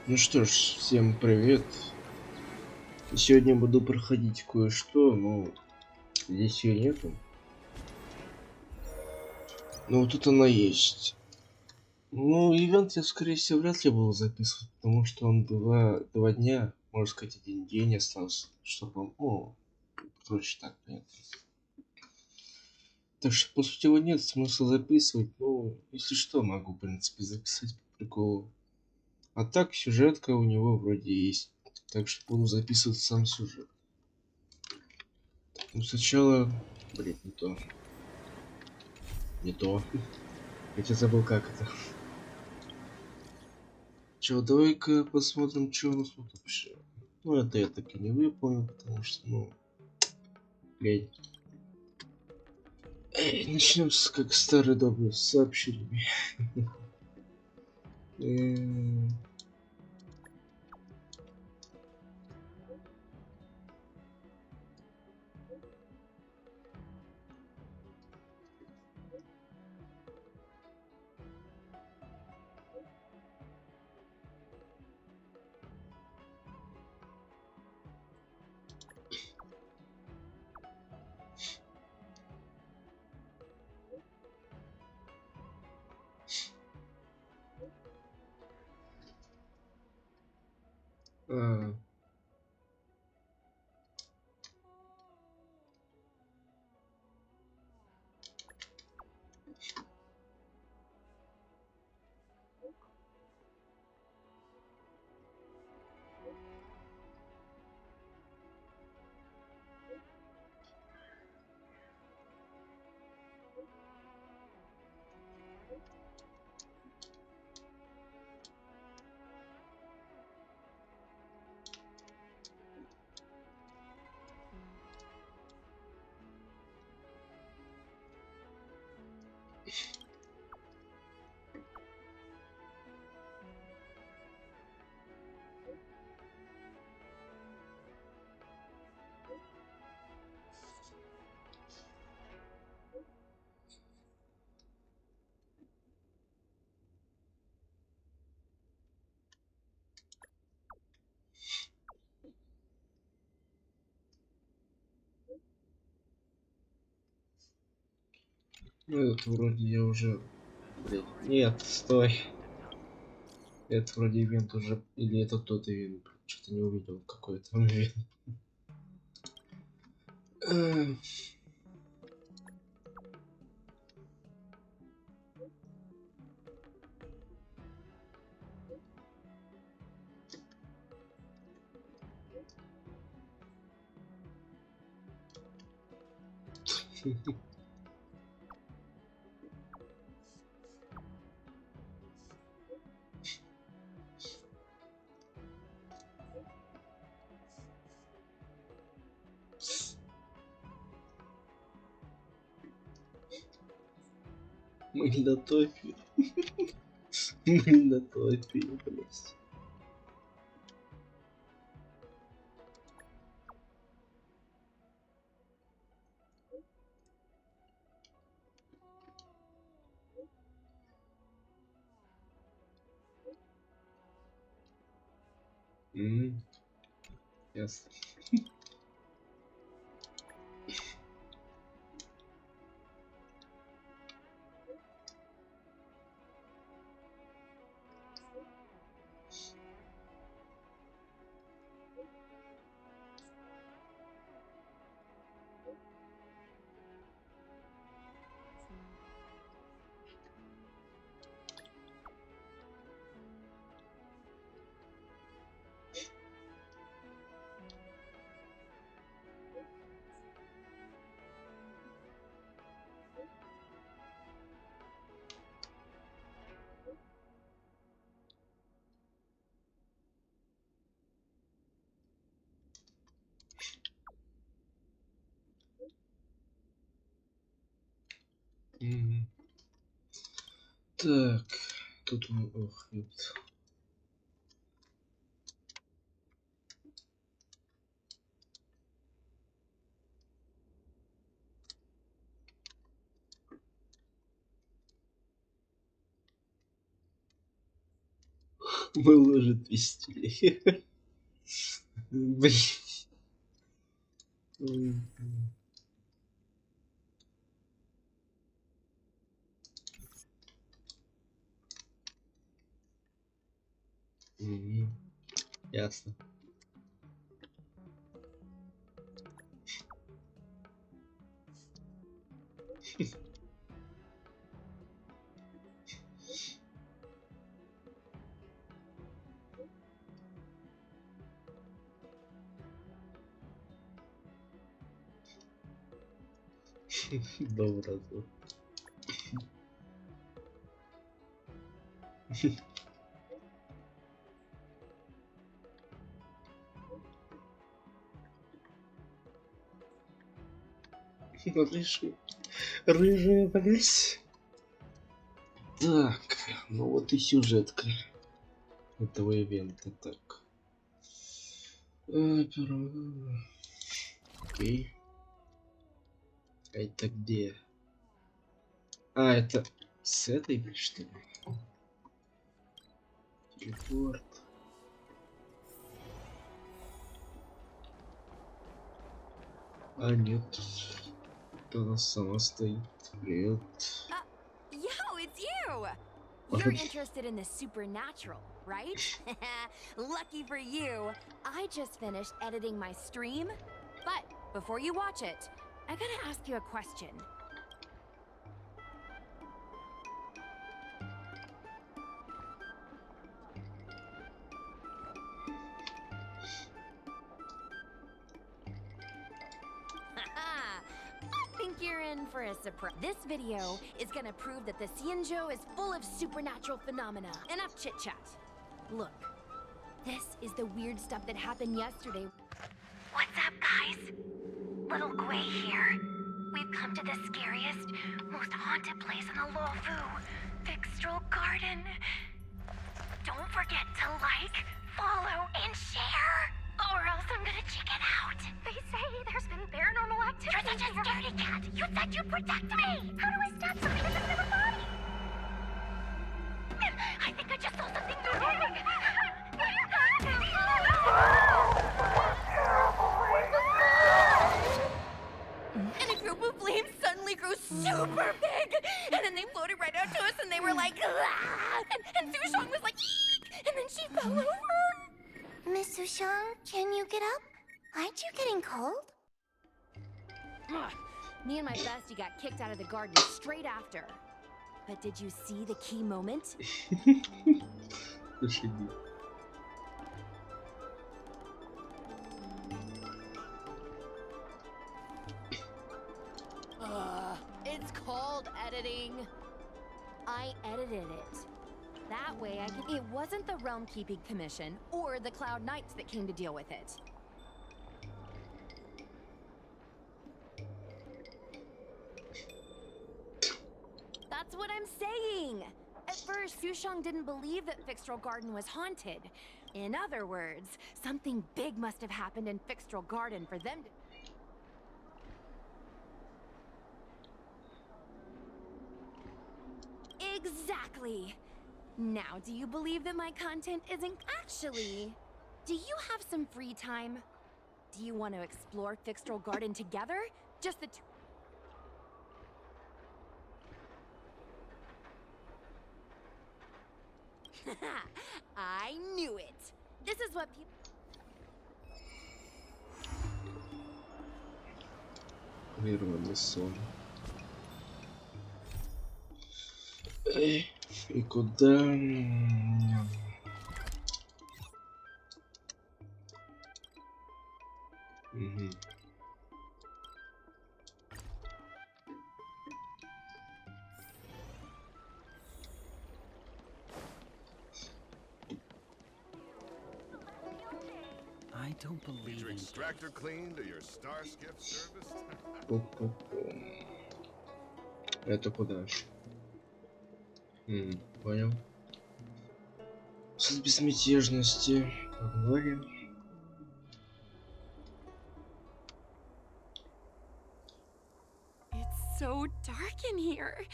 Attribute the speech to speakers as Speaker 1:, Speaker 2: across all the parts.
Speaker 1: Ну что ж, всем привет. Сегодня буду проходить кое-что, но здесь ее нету. Но вот тут она есть. Ну, ивент я, скорее всего, вряд ли буду записывать, потому что он два дня, можно сказать, один день остался, чтобы он, короче, так, понятно. Так что, по сути, его нет смысла записывать, но, если что, могу, в принципе, записать по приколу. А так, сюжетка у него вроде есть, так что буду записывать сам сюжет. Ну, сначала... Блин, не то. Не то. Я тебя забыл, как это. Чё, давай-ка посмотрим, что у нас тут вообще. Ну, это я так и не выполнил, потому что, блядь. Эй, начнем с как старый добрый с сообщениями. А, ну, это вроде я уже... Блядь, нет, стой. Это вроде ивент уже... Или это тот ивент? Что-то не увидел какой-то ивент. Мы на топе. Мы на топе, блядь. Ясно. Так, тут мы... Ох, ёпт. Выложит 200. Блин. Ясно. Добро. Рыжая, блядь. Так, ну вот и сюжетка этого ивента. Так. Окей. А это где? А, это с этой, блядь, что ли? Телепорт. А нет. Это она сама стоит. Привет.
Speaker 2: Yo, it's you! You're interested in the supernatural, right? Lucky for you, I just finished editing my stream. But before you watch it, I gotta ask you a question. I think you're in for a surprise. This video is gonna prove that the Xianzhou is full of supernatural phenomena. Enough chit-chat. Look, this is the weird stuff that happened yesterday.
Speaker 3: What's up, guys? Little Gui here. We've come to the scariest, most haunted place in the Luofu, Fixstral Garden. Don't forget to like, follow, and share, or else I'm gonna chicken out. They say there's been paranormal activity. You're such a scaredy cat. You said you'd protect me. How do I stop something that's in my body? I think I just saw something moving.
Speaker 2: And a group of flames suddenly grew super big! And then they floated right out to us and they were like, ah! And Sushong was like, eek! And then she fell over!
Speaker 3: Miss Sushang, can you get up? Aren't you getting cold?
Speaker 2: Ugh. Me and my bestie got kicked out of the garden straight after. But did you see the key moment? It's called editing. I edited it. That way I can... It wasn't the Realm Keeping Commission or the Cloud Knights that came to deal with it. That's what I'm saying! At first, Sushong didn't believe that Fixstral Garden was haunted. In other words, something big must have happened in Fixstral Garden for them to... Exactly! Now, do you believe that my content isn't actually... Do you have some free time? Do you want to explore Fixstral Garden together? Just the two... I knew it! This is what people...
Speaker 1: Прерванный сон. Эй, и куда? Угу.
Speaker 4: I don't believe
Speaker 5: Your
Speaker 4: in
Speaker 5: extractor cleaned or your star skiff serviced?
Speaker 1: Это куда? Понял. С безмятежности. Погнали.
Speaker 2: It's so dark in here.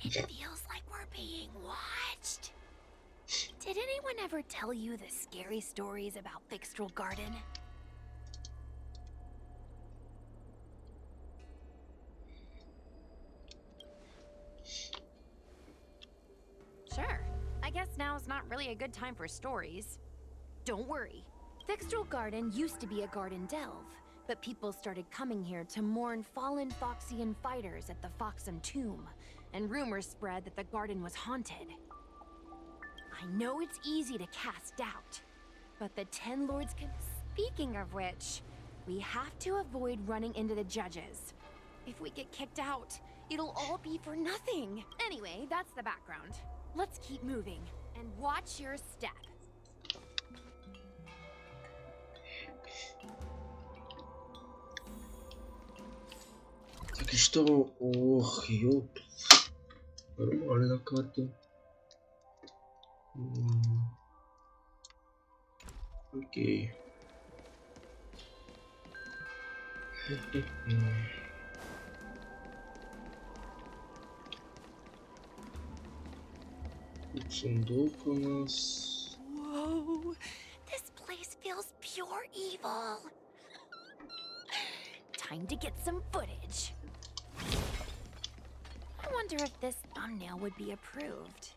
Speaker 3: It feels like we're being watched.
Speaker 2: Did anyone ever tell you the scary stories about Fixtral Garden? Sure. I guess now's not really a good time for stories. Don't worry. Fixtral Garden used to be a garden delve, but people started coming here to mourn fallen Foxian fighters at the Foxum tomb, and rumors spread that the garden was haunted. I know it's easy to cast doubt, but the Ten Lords can... Speaking of which, we have to avoid running into the judges. If we get kicked out, it'll all be for nothing. Anyway, that's the background. Let's keep moving, and watch your step.
Speaker 1: Так и что? Ох, ёп. Нормально карта. Окей. Тут сундук у нас.
Speaker 2: Whoa, this place feels pure evil. Time to get some footage. I wonder if this thumbnail would be approved.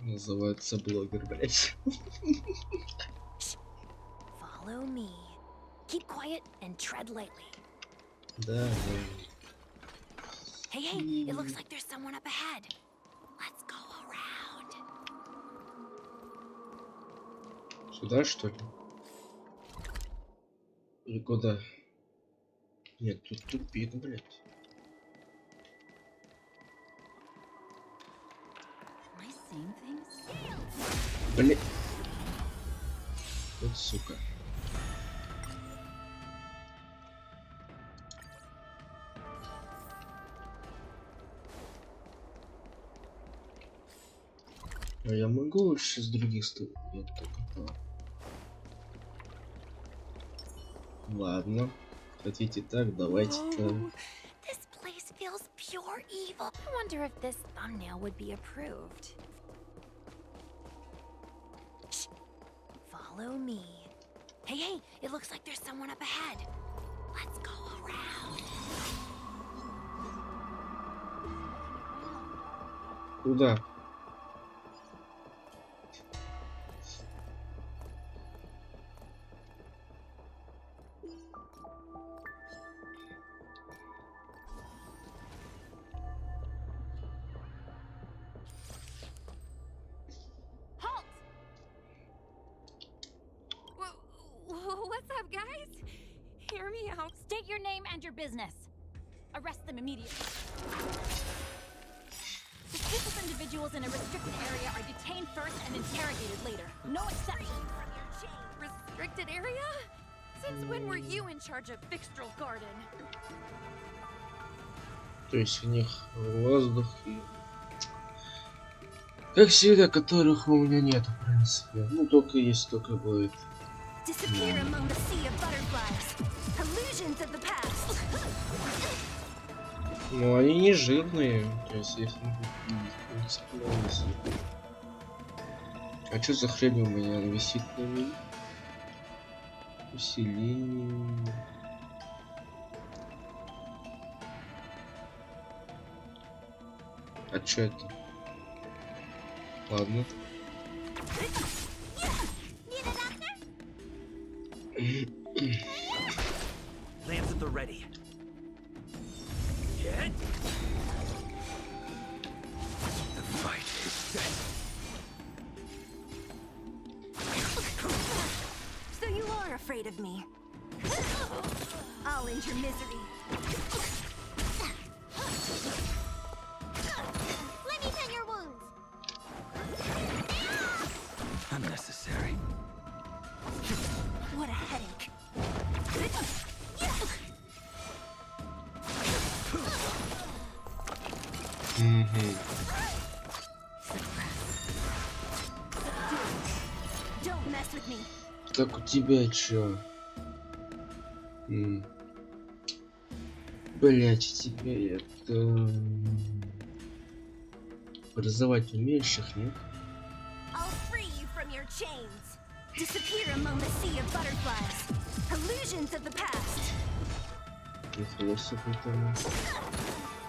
Speaker 1: Называется блогер, блять.
Speaker 2: Follow me. Keep quiet and tread lightly.
Speaker 1: Да, да.
Speaker 2: Hey, it looks like there's someone up ahead. Let's go around.
Speaker 1: Сюда, что ли? Или куда? Нет, тут тупик, блядь.
Speaker 2: Am I seeing things?
Speaker 1: Блядь. Вот сука. А я могу лучше с других сторон? Нет, только так. Ладно. Хотите так, давайте так.
Speaker 2: This place feels pure evil. I wonder if this thumbnail would be approved. Shh. Follow me. Hey, it looks like there's someone up ahead. Let's go around.
Speaker 1: Куда?
Speaker 2: Halt! What's up, guys? Hear me out. State your name and your business. Arrest them immediately. Suspicious individuals in a restricted area are detained first and interrogated later. No exceptions. Restricted area? Since when were you in charge of Fixtral Garden?
Speaker 1: То есть у них воздух и... Как всегда, которых у меня нет, в принципе. Ну, только есть, только будет.
Speaker 2: Disappear among the sea of butterflies. Illusions of the past.
Speaker 1: Ну, они не жирные. То есть, если могут видеть, в принципе, на висит. А что за хрень у меня? Она висит на ней? Усиление. А что это? Ладно.
Speaker 4: Lamps at the ready. Get. The fight is set.
Speaker 2: So you are afraid of me. I'll end your misery.
Speaker 3: Let me tend your wounds.
Speaker 4: Unnecessary.
Speaker 2: What a headache. Don't mess with me.
Speaker 1: Так у тебя чё? Блять, теперь это... Призывать умеющих, нет?
Speaker 2: I'll free you from your chains. Disappear among the sea of butterflies. Illusions of the past.
Speaker 1: Нихуя себе там.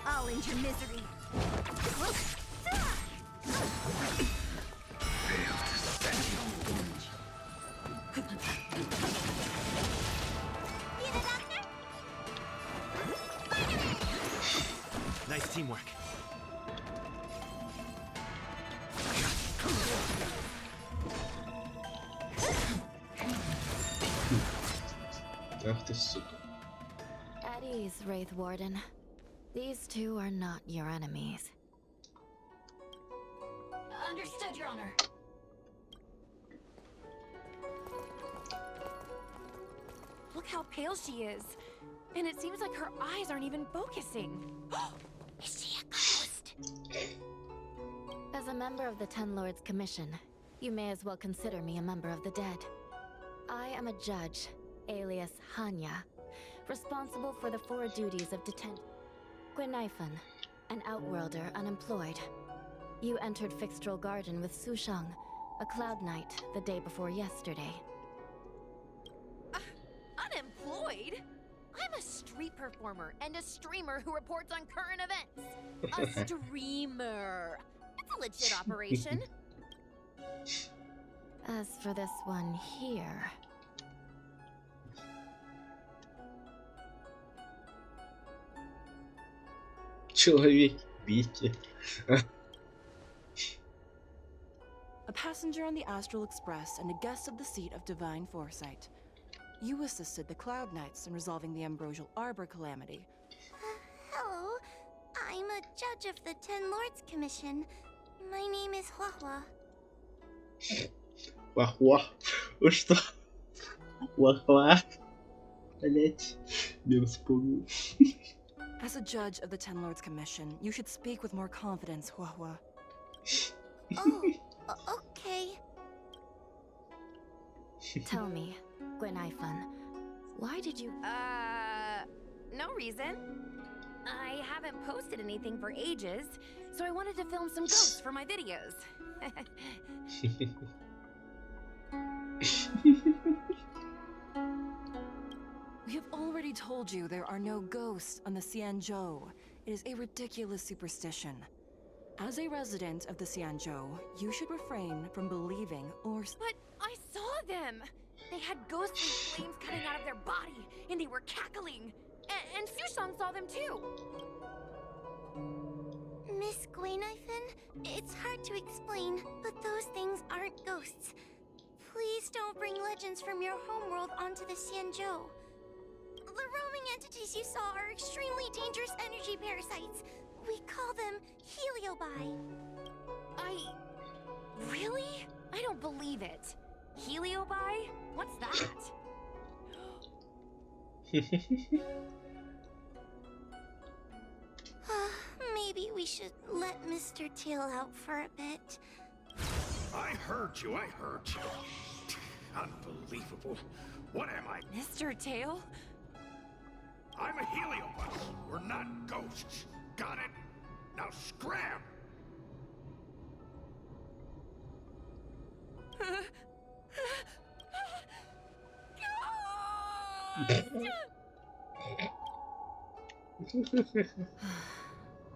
Speaker 2: I'll end your misery.
Speaker 4: Nice teamwork.
Speaker 1: Ах ты, сука.
Speaker 2: At ease, Wraith Warden. These two are not your enemies. Understood, Your Honor. Look how pale she is. And it seems like her eyes aren't even focusing. Is she a ghost? As a member of the Ten Lords Commission, you may as well consider me a member of the dead. I am a judge, alias Hanya, responsible for the 4 duties of detention. Gwenifan, an outworlder unemployed. You entered Fixtral Garden with Sushang, a cloud knight, the day before yesterday. Unemployed? I'm a street performer and a streamer who reports on current events. A streamer. It's a legit operation. As for this one here...
Speaker 1: Человек, бейте.
Speaker 6: A passenger on the Astral Express and a guest of the seat of divine foresight. You assisted the Cloud Knights in resolving the Ambrosial Arbor calamity.
Speaker 3: Hello, I'm a judge of the Ten Lords Commission. My name is Huahua.
Speaker 1: Вахуа. Вы что? Вахуа. Блять. Не вспомнил.
Speaker 6: As a judge of the Ten Lords Commission, you should speak with more confidence, Huahua.
Speaker 3: Oh, okay.
Speaker 2: Tell me, Gwenifan, why did you... no reason. I haven't posted anything for ages, so I wanted to film some ghosts for my videos.
Speaker 6: We have already told you there are no ghosts on the Xianzhou. It is a ridiculous superstition. As a resident of the Xianzhou, you should refrain from believing or...
Speaker 2: But I saw them! They had ghostly flames coming out of their body, and they were cackling. And Sushang saw them too!
Speaker 3: Miss Gwenifan, it's hard to explain, but those things aren't ghosts. Please don't bring legends from your homeworld onto the Xianzhou. The roaming entities you saw are extremely dangerous energy parasites. We call them heliobi.
Speaker 2: Really? I don't believe it. Heliobi? What's that?
Speaker 3: Maybe we should let Mr. Tail out for a bit.
Speaker 5: I heard you. Unbelievable. What am I?
Speaker 2: Mr. Tail?
Speaker 5: I'm a heliobus. We're not ghosts. Got it? Now scram!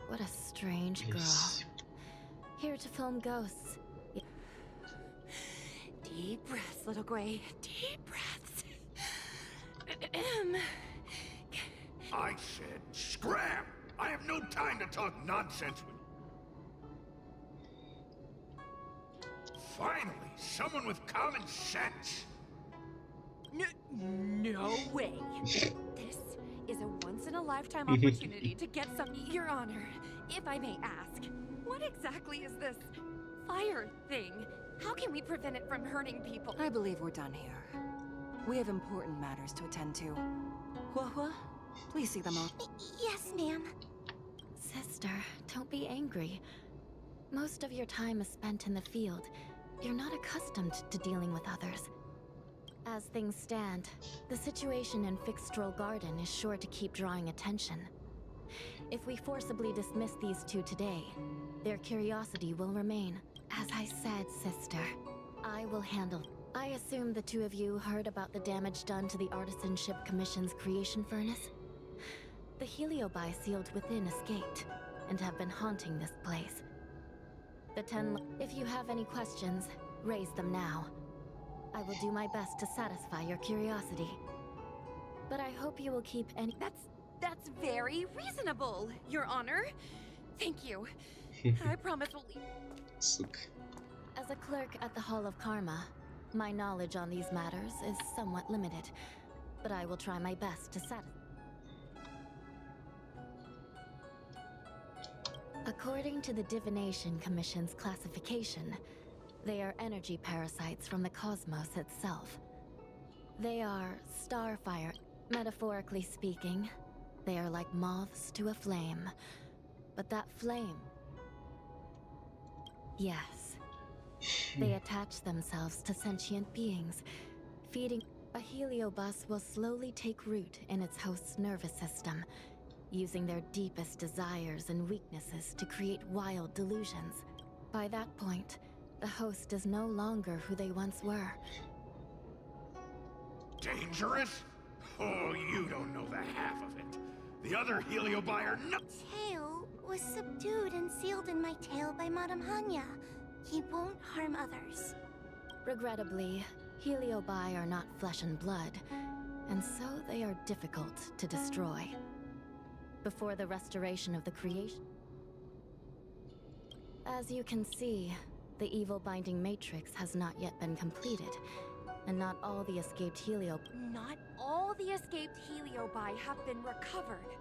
Speaker 2: What a strange girl. Here to film ghosts. Deep breaths, little Gray. Deep breaths.
Speaker 5: I said scram! I have no time to talk nonsense with... Finally, someone with common sense!
Speaker 2: No way. This is a once-in-a-lifetime opportunity to get some... Your Honor, if I may ask, what exactly is this fire thing? How can we prevent it from hurting people?
Speaker 6: I believe we're done here. We have important matters to attend to. Huahua, please see them all.
Speaker 3: Yes, ma'am.
Speaker 2: Sister, don't be angry. Most of your time is spent in the field. You're not accustomed to dealing with others. As things stand, the situation in Fixtral Garden is sure to keep drawing attention. If we forcibly dismiss these two today, their curiosity will remain. As I said, sister, I will handle. I assume the two of you heard about the damage done to the Artisanship Commission's creation furnace? The heliobi sealed within escaped, and have been haunting this place. The 10... If you have any questions, raise them now. I will do my best to satisfy your curiosity. But I hope you will keep any...
Speaker 7: That's very reasonable, Your Honor. Thank you. I promise we'll leave.
Speaker 1: Сука.
Speaker 2: As a clerk at the Hall of Karma, my knowledge on these matters is somewhat limited, but I will try my best to satisfy. According to the Divination Commission's classification, they are energy parasites from the cosmos itself. They are starfire. Metaphorically speaking, they are like moths to a flame. But that flame... Yes. They attach themselves to sentient beings, feeding... A heliobus will slowly take root in its host's nervous system, using their deepest desires and weaknesses to create wild delusions. By that point, the host is no longer who they once were.
Speaker 5: Dangerous? Oh, you don't know the half of it. The other heliobi are not.
Speaker 3: Tail was subdued and sealed in my tail by Madame Hanya. He won't harm others.
Speaker 2: Regrettably, heliobi are not flesh and blood, and so they are difficult to destroy. Before the restoration of the creation... As you can see, the evil binding matrix has not yet been completed, and not all the escaped
Speaker 7: Not all the escaped heliobi have been recovered.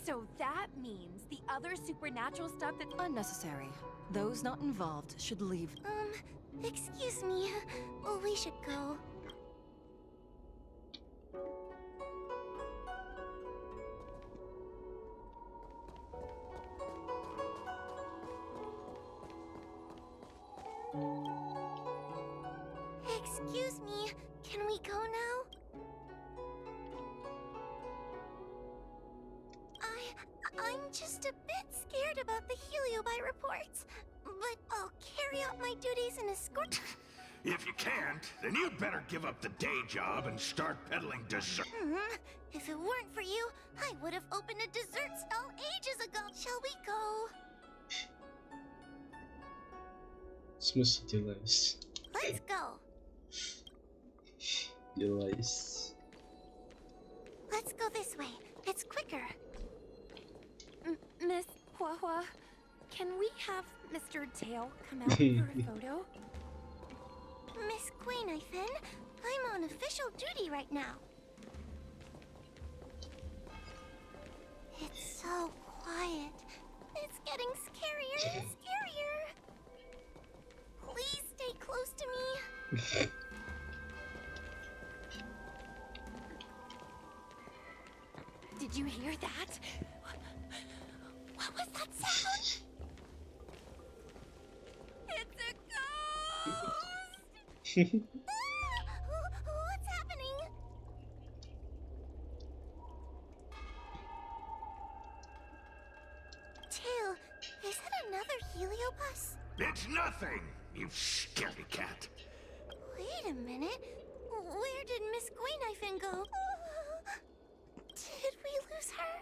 Speaker 7: So that means the other supernatural stuff that...
Speaker 6: Unnecessary. Those not involved should leave.
Speaker 3: Excuse me. We should go. Excuse me, can we go now? I'm just a bit scared about the heliobi reports, but I'll carry out my duties and escort.
Speaker 5: If you can't, then you'd better give up the day job and start peddling dessert.
Speaker 3: If it weren't for you, I would have opened a dessert stall ages ago. Shall we go?
Speaker 1: В смысле дела есть?
Speaker 3: Let's go.
Speaker 1: Дела есть.
Speaker 3: Let's go this way. It's quicker.
Speaker 7: Miss Huahua, can we have Mr. Tail come out for a photo?
Speaker 3: Miss Queen, I'm on official duty right now. It's so quiet. It's getting scarier and scarier. Please stay close to me.
Speaker 7: Did you hear that?
Speaker 3: What was that sound?
Speaker 7: It's a ghost!
Speaker 3: What's happening? Tail, is that another heliobus?
Speaker 5: It's nothing, you scaredy cat.
Speaker 3: Wait a minute. Where did Miss Gwen go? Did we lose her?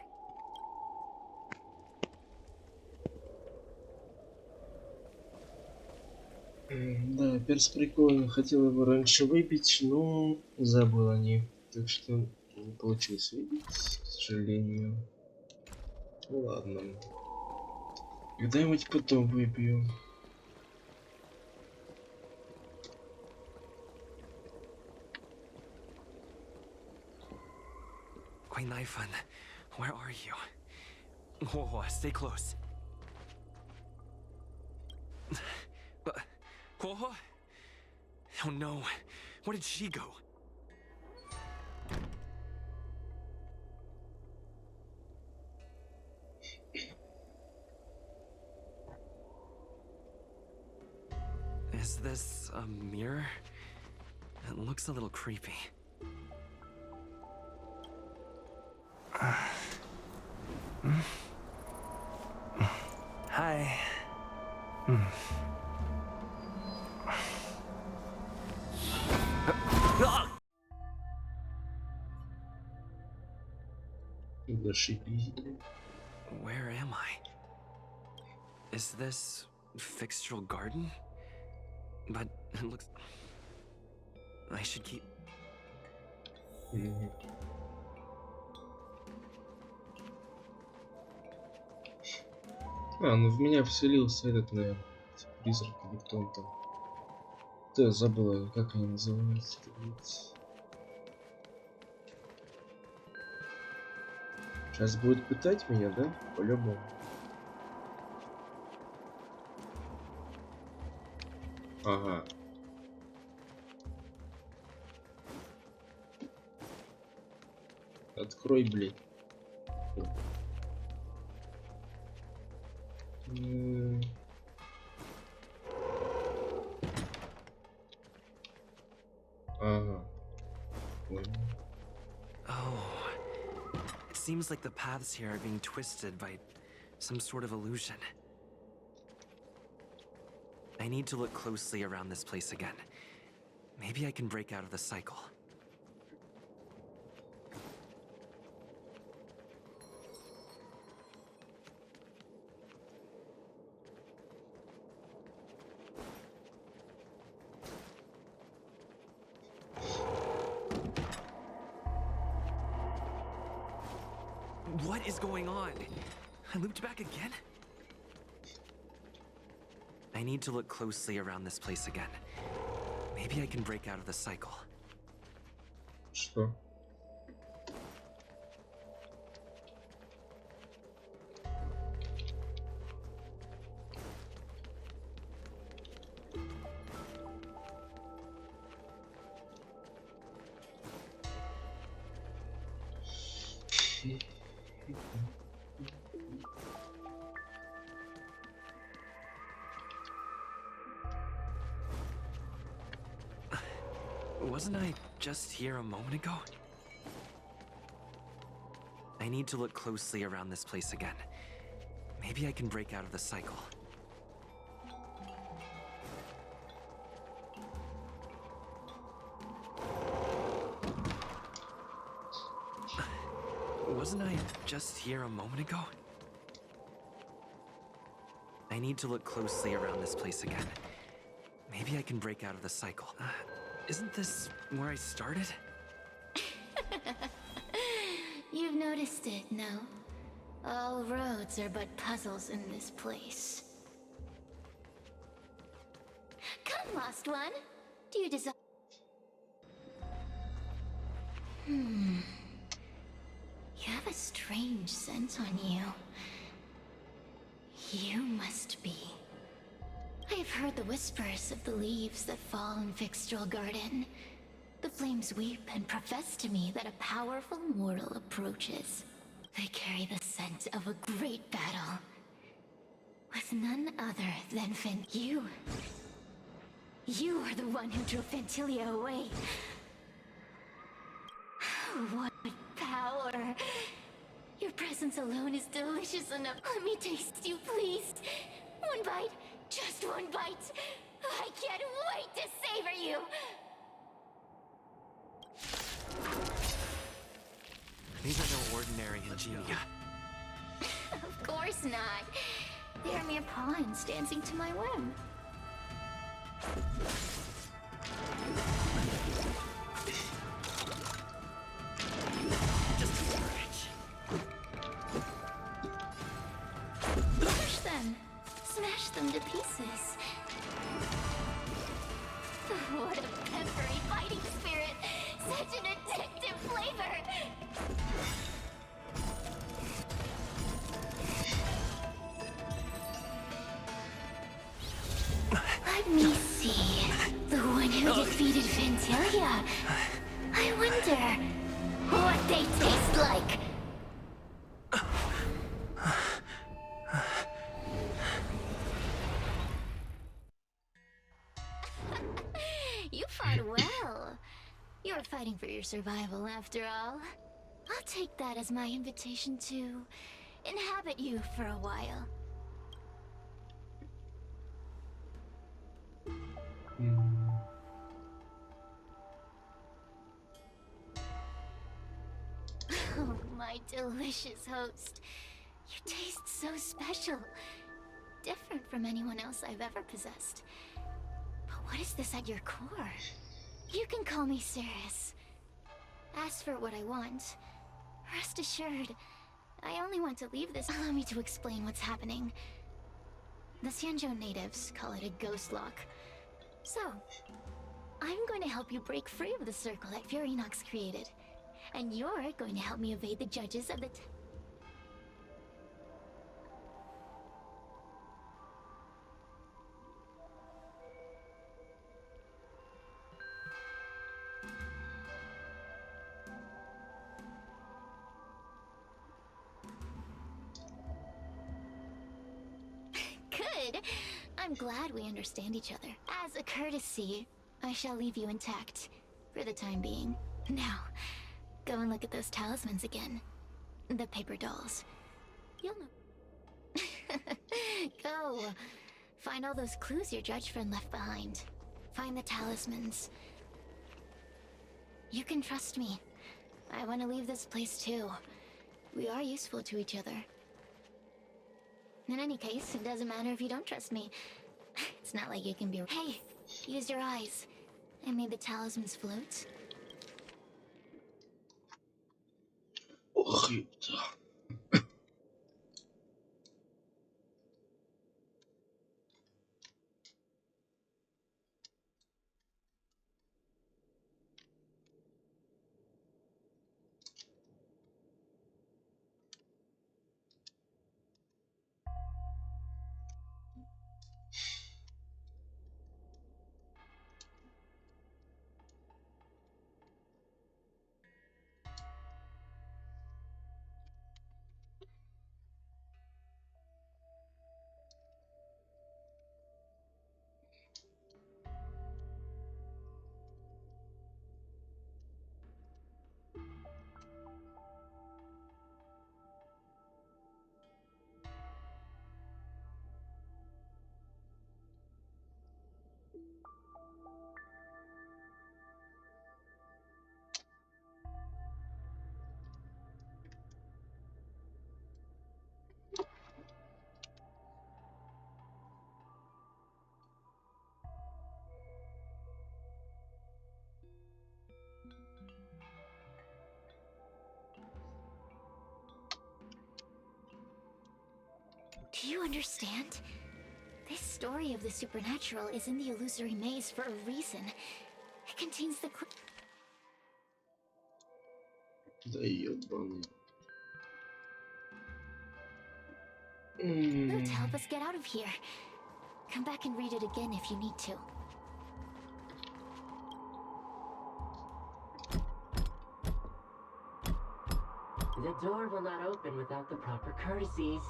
Speaker 1: Да, перс прикольно. Хотел его раньше выбить, но забыл о ней. Так что не получилось выбить, к сожалению. Ну ладно. Когда-нибудь потом выбью.
Speaker 4: Queen Naifan, where are you? Whoa, stay close. Whoa? Oh no, where did she go? Is this a mirror? It looks a little creepy. Hi. Where am I? Is this Fixtural Garden? But it looks... I should keep...
Speaker 1: А, ну в меня вселился этот, наверное, призрак или кто он там. Да, я забыла, как они называются. Сейчас будет пытать меня, да? По-любому. Ага. Открой, блин. Ага. Понял.
Speaker 4: Oh. It seems like the paths here are being twisted by some sort of illusion. I need to look closely around this place again. Maybe I can break out of the cycle. What is going on? I looped back again? I need to look closely around this place again. Maybe I can break out of the cycle.
Speaker 1: Что?
Speaker 4: Wasn't I just here a moment ago? I need to look closely around this place again. Maybe I can break out of the cycle. Wasn't I just here a moment ago? I need to look closely around this place again. Maybe I can break out of the cycle. Isn't this where I started?
Speaker 3: You've noticed it, no? All roads are but puzzles in this place. Come, lost one. Do you desire... You have a strange scent on you. You must be... I have heard the whispers of the leaves that fall in Fixtural Garden. The flames weep and profess to me that a powerful mortal approaches. They carry the scent of a great battle. With none other than you. You are the one who drove Ventilia away. What power! Your presence alone is delicious enough. Let me taste you, please. One bite. Just one bite. I can't wait to savor you.
Speaker 4: These are no ordinary ingenia.
Speaker 3: Of course not. They are mere pawns dancing to my whim.
Speaker 4: Just courage.
Speaker 3: Push them. Smash them to pieces. What a peppery fighting spirit! Such an addictive flavor! Let me see. The one who defeated Ventilia. I wonder what they taste like. You fought well. You're fighting for your survival after all. I'll take that as my invitation to inhabit you for a while. Oh, my delicious host. You taste so special. Different from anyone else I've ever possessed. But what is this at your core? You can call me Cirrus. Ask for what I want. Rest assured, I only want to leave this. Allow me to explain what's happening. The Xianzhou natives call it a ghost lock. So, I'm going to help you break free of the circle that Furinox created. And you're going to help me evade the judges of the Good. I'm glad we understand each other. As a courtesy, I shall leave you intact for the time being. Now, go and look at those talismans again. The paper dolls. You'll know. Go. Find all those clues your judge friend left behind. Find the talismans. You can trust me. I want to leave this place too. We are useful to each other. In any case, it doesn't matter if you don't trust me. It's not like you can be... Hey, use your eyes. I made the talismans float.
Speaker 1: Ох, ёпта.
Speaker 3: Do you understand? This story of the supernatural is in the illusory maze for a reason. It contains the
Speaker 1: Да ёбаный.
Speaker 3: clue to help us get out of here. Come back and read it again if you need to.
Speaker 8: The door will not open without the proper courtesies.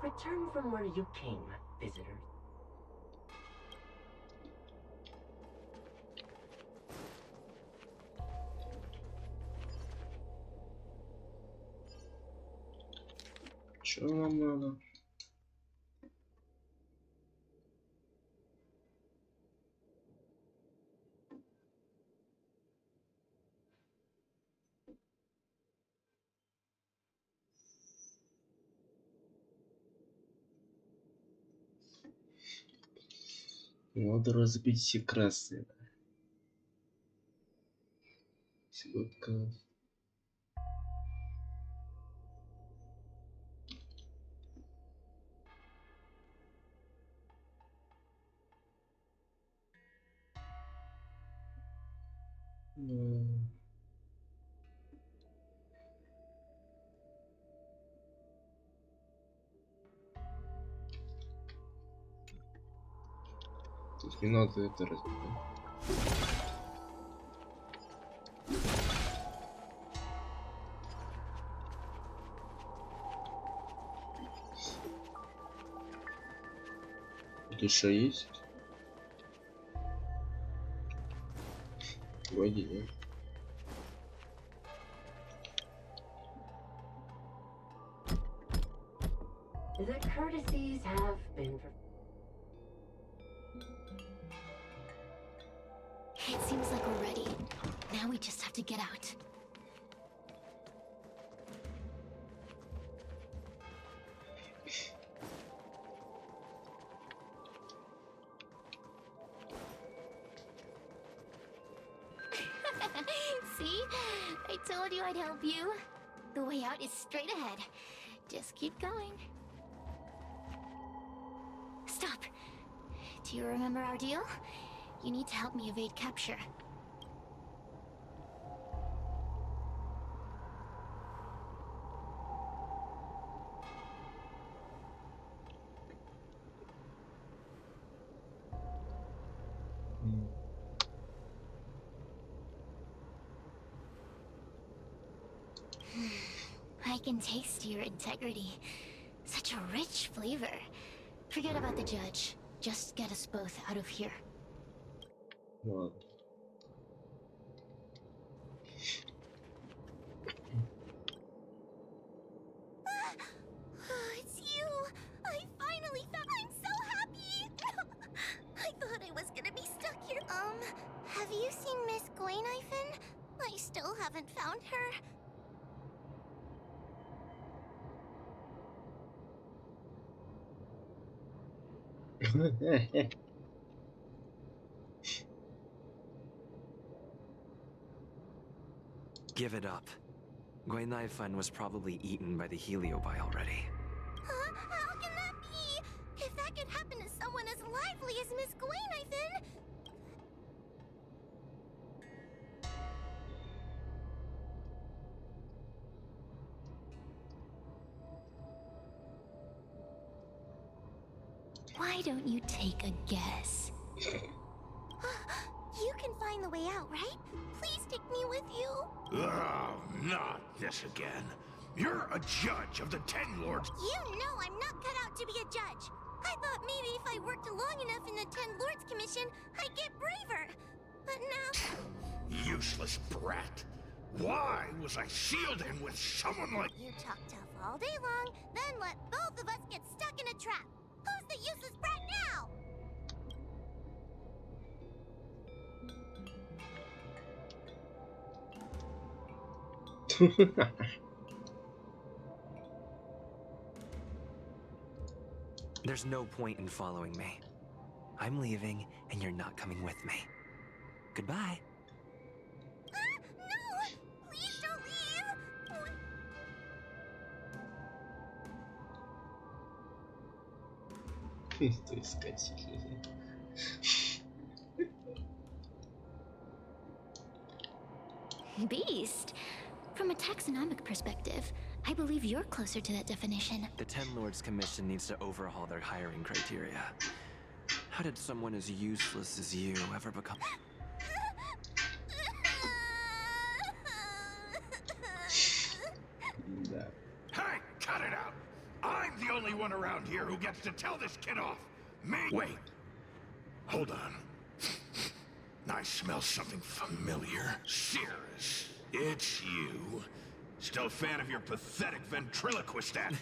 Speaker 8: Return from where you came, visitor.
Speaker 1: Чё нам надо? Надо разбить все красные. Сюжетка. Тут не надо это разбить. Душа есть? Вроде нет.
Speaker 8: courtesies have been.
Speaker 3: It seems like we're ready. Now we just have to get out. See? I told you I'd help you. The way out is straight ahead. Just keep going. Stop. Do you remember our deal? You need to help me evade capture. I can taste your integrity. Such a rich flavor. Forget about the judge. Just get us both out of here.
Speaker 1: Ладно.
Speaker 3: It's you! I finally found. I'm so happy! I thought I was gonna be stuck here. Have you seen Miss Gwayniphen? I still haven't found her.
Speaker 4: Give it up. Gwayniphen was probably eaten by the heliobi already.
Speaker 3: Huh? How can that be? If that could happen to someone as lively as Miss Gwayniphen... Why don't you take a guess? You can find the way out, right? Please take me with you.
Speaker 5: Oh, not this again. You're a judge of the Ten Lords.
Speaker 3: You know I'm not cut out to be a judge. I thought maybe if I worked long enough in the Ten Lords Commission, I'd get braver. But now...
Speaker 5: Useless brat. Why was I sealed in with someone like...
Speaker 3: You talk tough all day long, then let both of us get stuck in a trap. Who's the useless brat now?
Speaker 4: There's no point in following me. I'm leaving, and you're not coming with me. Goodbye.
Speaker 3: No! Please don't leave!
Speaker 1: Ты искатель.
Speaker 3: Beast. From a taxonomic perspective, I believe you're closer to that definition.
Speaker 4: The Ten Lords Commission needs to overhaul their hiring criteria. How did someone as useless as you ever become...
Speaker 1: Да.
Speaker 5: Hey, cut it out! I'm the only one around here who gets to tell this kid off. Me? Wait. Hold on. I smell something familiar. Sears, it's you. Still a fan of your pathetic ventriloquist act.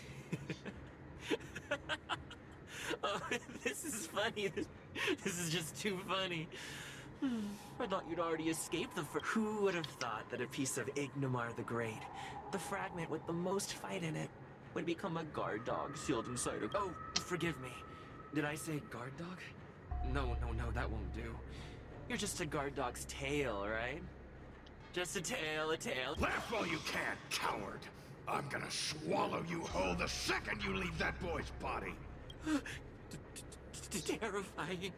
Speaker 9: Oh, this is funny. This is just too funny. I thought you'd already escaped the Who would have thought that a piece of Ignomar the Great, the fragment with the most fight in it, would become a guard dog sealed inside a... Oh, forgive me. Did I say guard dog? No, that won't do. You're just a guard dog's tail, right? Just a tail, a tail.
Speaker 5: Laugh all you can, coward. I'm gonna swallow you whole the second you leave that boy's body.
Speaker 9: Terrifying.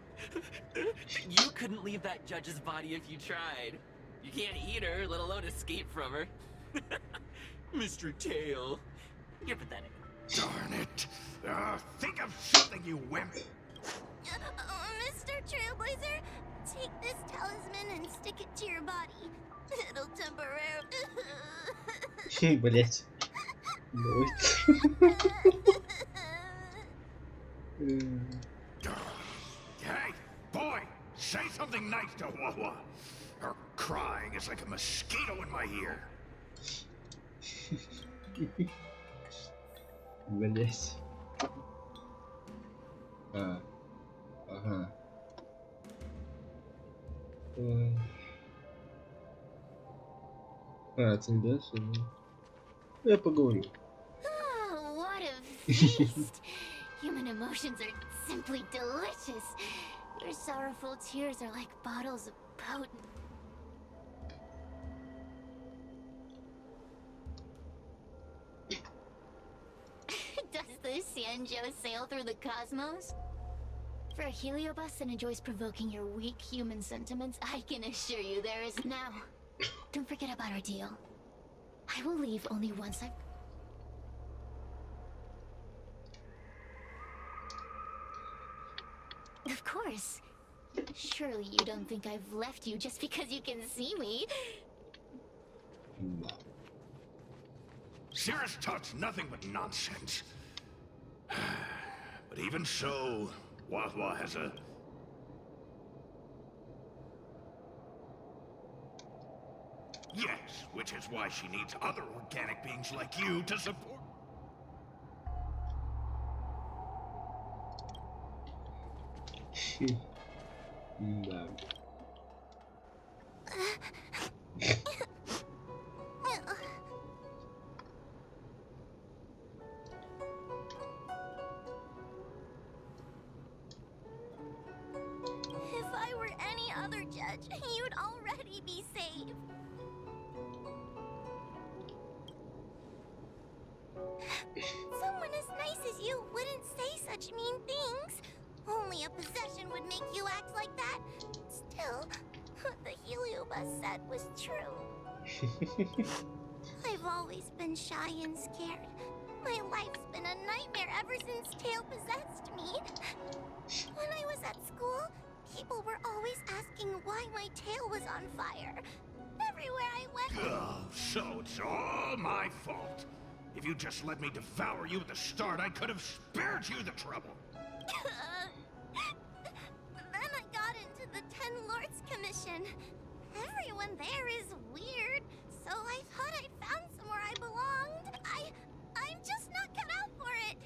Speaker 9: You couldn't leave that judge's body if you tried. You can't eat her, let alone escape from her. Mr. Tail. You're pathetic.
Speaker 5: Darn it. Think of something, you wimp.
Speaker 3: Mr. Trailblazer, take this talisman and stick it to your body. It'll temporarily...
Speaker 1: Блять.
Speaker 5: Hey, boy, say something nice to Wawa. Her crying is like a mosquito in my ear.
Speaker 1: Блять. А, ага. Это не дальше, я поговорю.
Speaker 3: Oh, what a feast! Human emotions are simply delicious. Your sorrowful tears are like bottles of potent. Does the Xianzhou sail through the cosmos? For a heliobus that enjoys provoking your weak human sentiments, I can assure you there is now. Don't forget about our deal. I will leave only once I've... Of course. Surely you don't think I've left you just because you can see me.
Speaker 5: Cirrus talks nothing but nonsense. But even so, Wahwa has a... Yes, which is why she needs other organic beings like you to support...
Speaker 1: Да.
Speaker 3: If I were any other judge, you'd already be saved. Someone as nice as you wouldn't say such mean things. Only a possession would make you act like that. Still, what the heliobus said was true. I've always been shy and scared. My life's been a nightmare ever since Tail possessed me. When I was at school, people were always asking why my tail was on fire. Everywhere I went...
Speaker 5: Oh, so it's all my fault. If you just let me devour you at the start, I could have spared you the trouble.
Speaker 3: Then I got into the Ten Lords Commission. Everyone there is weird, so I thought I'd found somewhere I belonged. I'm just not cut out for it.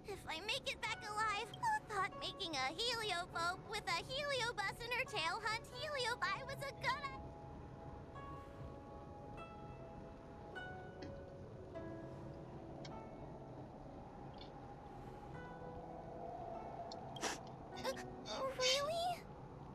Speaker 3: If I make it back alive, who thought making a heliopope with a heliobus in her tail hunt heliobi was a good idea? Really?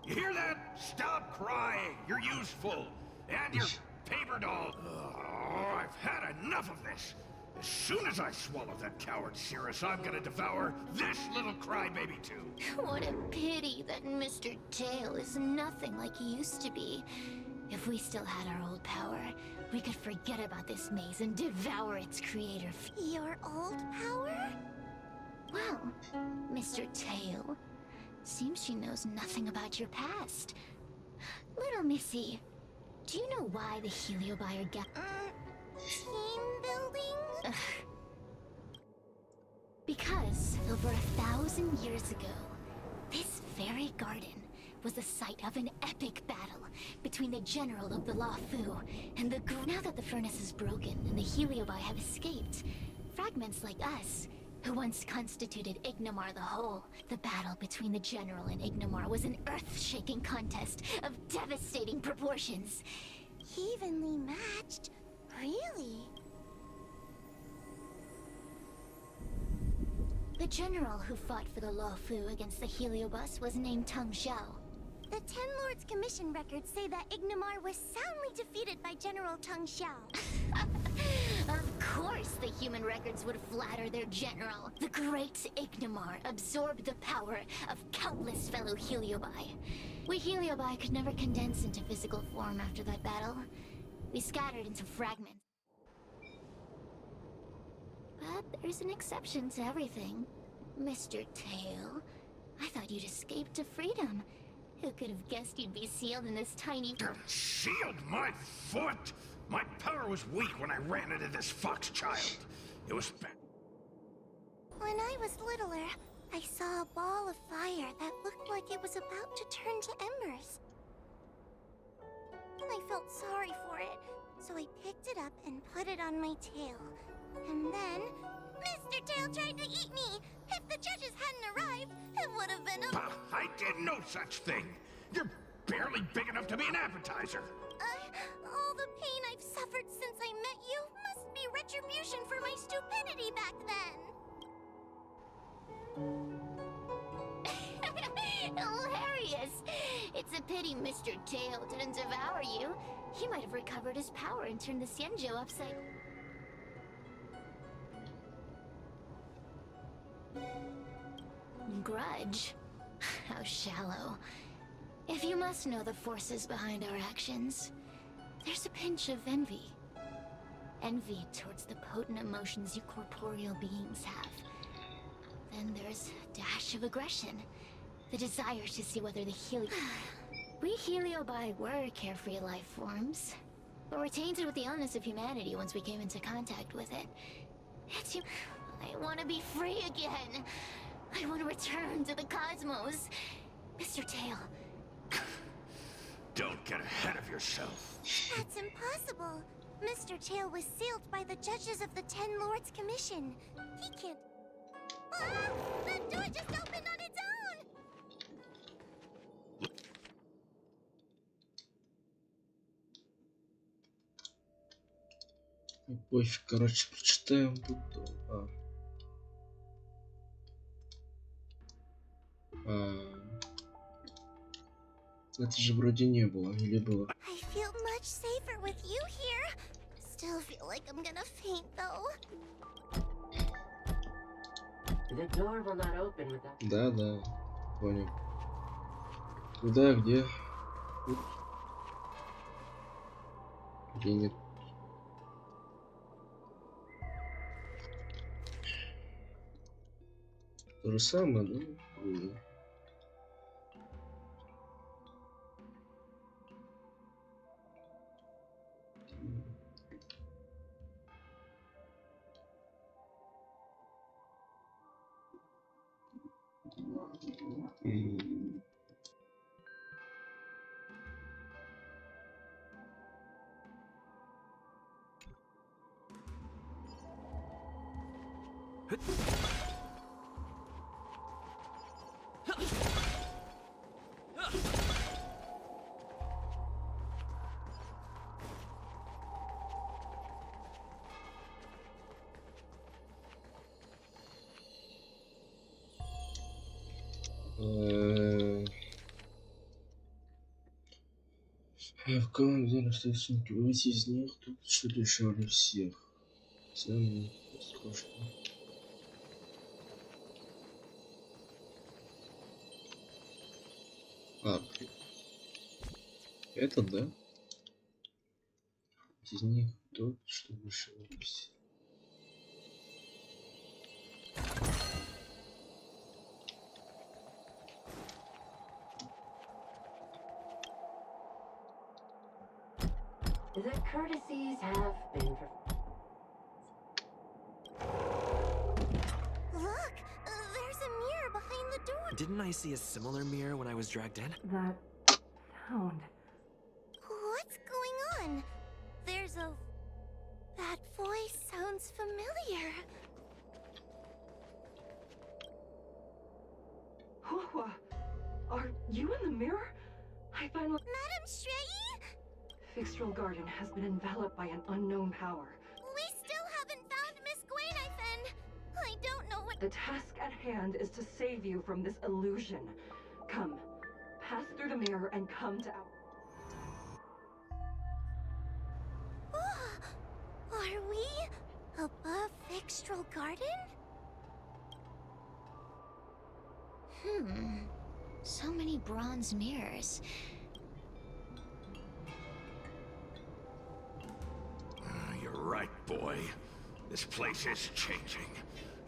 Speaker 5: You hear that? Stop crying. You're useful. And your paper doll. Oh, I've had enough of this. As soon as I swallow that coward Cirrus, I'm gonna devour this little crybaby too.
Speaker 3: What a pity that Mr. Tail is nothing like he used to be. If we still had our old power, we could forget about this maze and devour its creator. Your old power? Well, Mr. Tail, seems she knows nothing about your past. Little Missy, do you know why the heliobi are team building? Because over 1,000 years ago, this very garden was the site of an epic battle between the general of the Luofu and the Now that the furnace is broken and the heliobi have escaped, fragments like us, who once constituted Ignomar the Whole, the battle between the general and Ignomar was an earth-shaking contest of devastating proportions. Evenly matched? Really? The general who fought for the Luofu against the heliobus was named Tang Xiao. The Ten Lords Commission records say that Ignomar was soundly defeated by General Tang Xiao. Of course the human records would flatter their general. The great Ignomar absorbed the power of countless fellow heliobi. We heliobi could never condense into physical form after that battle. We scattered into fragments. But there's an exception to everything. Mr. Tail, I thought you'd escaped to freedom. Who could have guessed you'd be sealed in this tiny...
Speaker 5: Sealed my foot? My power was weak when I ran into this fox child. It was bad.
Speaker 3: When I was littler, I saw a ball of fire that looked like it was about to turn to embers. I felt sorry for it, so I picked it up and put it on my tail. And then, Mr. Tail tried to eat me! If the judges hadn't arrived, it would have been a...
Speaker 5: I did no such thing. You're barely big enough to be an appetizer.
Speaker 3: All the pain I've suffered since I met you must be retribution for my stupidity back then. Hilarious! It's a pity Mr. Tail didn't devour you. He might have recovered his power and turned the Xianzhou upside... Grudge? How shallow. If you must know the forces behind our actions, there's a pinch of envy. Envy towards the potent emotions you corporeal beings have. Then there's a dash of aggression. The desire to see whether the We Heliobi were carefree life forms, but were tainted with the illness of humanity once we came into contact with it. I want to be free again. I want to return to the cosmos. Mr. Tail.
Speaker 5: Don't get ahead of yourself.
Speaker 3: That's impossible. Mr. Tail was sealed by the judges of the Ten Lords Commission. He can't... Ah! The door just opened on its own!
Speaker 1: Пофиг, короче, прочитаем тут. Это же вроде не было, или было?
Speaker 3: I feel much safer with you here. Still feel like I'm gonna faint though.
Speaker 8: The door will not open without...
Speaker 1: Да, понял. Куда, где? Тут. Где нет? То же самое, да? Было. В команде остаются выйти из них, тут что решали всех. Самое страшное. Это да? Из них тот, что вышел все.
Speaker 8: The courtesies have been...
Speaker 3: Look! There's a mirror behind the door!
Speaker 4: Didn't I see a similar mirror when I was dragged in?
Speaker 6: That sound.
Speaker 3: What's going on? There's a... That voice sounds familiar.
Speaker 6: Hua, are you in the mirror? I finally...
Speaker 3: Madam Shrei?
Speaker 6: Fixtral Garden has been enveloped by an unknown power.
Speaker 3: We still haven't found Miss Gwainaifen. I don't know what...
Speaker 6: The task at hand is to save you from this illusion. Come, pass through the mirror and come to our...
Speaker 3: Are we above Fixtral Garden? So many bronze mirrors.
Speaker 5: You're right, boy. This place is changing.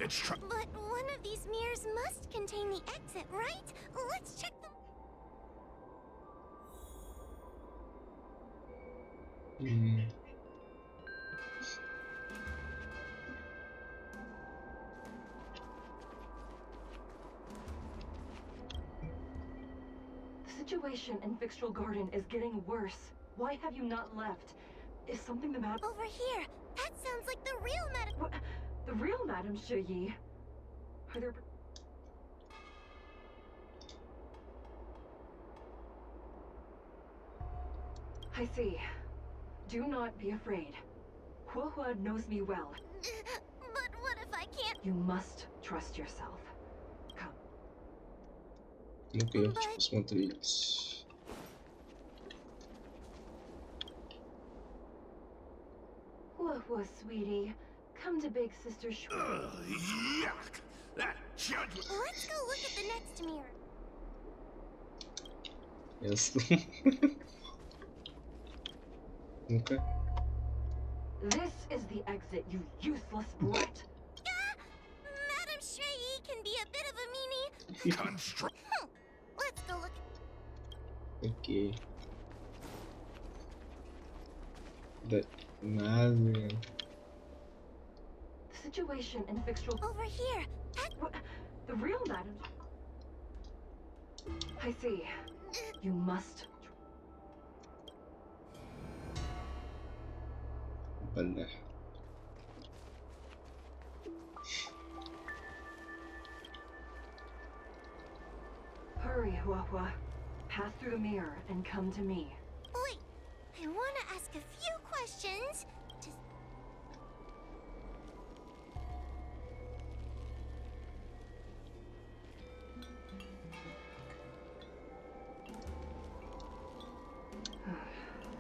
Speaker 5: It's
Speaker 3: But one of these mirrors must contain the exit, right? Let's check them.
Speaker 6: The situation in Fixtral Garden is getting worse. Why have you not left? Is something the matter?
Speaker 3: Over here. That sounds like the real Madam...
Speaker 6: The real Madame Shuyi? Are there... I see. Do not be afraid. Huahua knows me well.
Speaker 3: But what if I can't?
Speaker 6: You must trust yourself. Come.
Speaker 1: Ну-ка, я хочу посмотреть.
Speaker 6: Huahua, sweetie. Come to Big Sister
Speaker 5: Yuck! That judge.
Speaker 3: Let's go look at the next mirror.
Speaker 1: Ясно. Ну-ка.
Speaker 6: This is the exit, you useless brat.
Speaker 3: Madam Shrey can be a bit of a meanie.
Speaker 5: Construct.
Speaker 3: Let's go look.
Speaker 1: Окей. Да, надо.
Speaker 6: The situation in Fixtral.
Speaker 3: Over here.
Speaker 6: What? The real madam. I see. You must.
Speaker 1: Бля.
Speaker 6: Hurry, Huahua. Pass through the mirror and come to me.
Speaker 3: Wait, I want to ask a few questions. Just...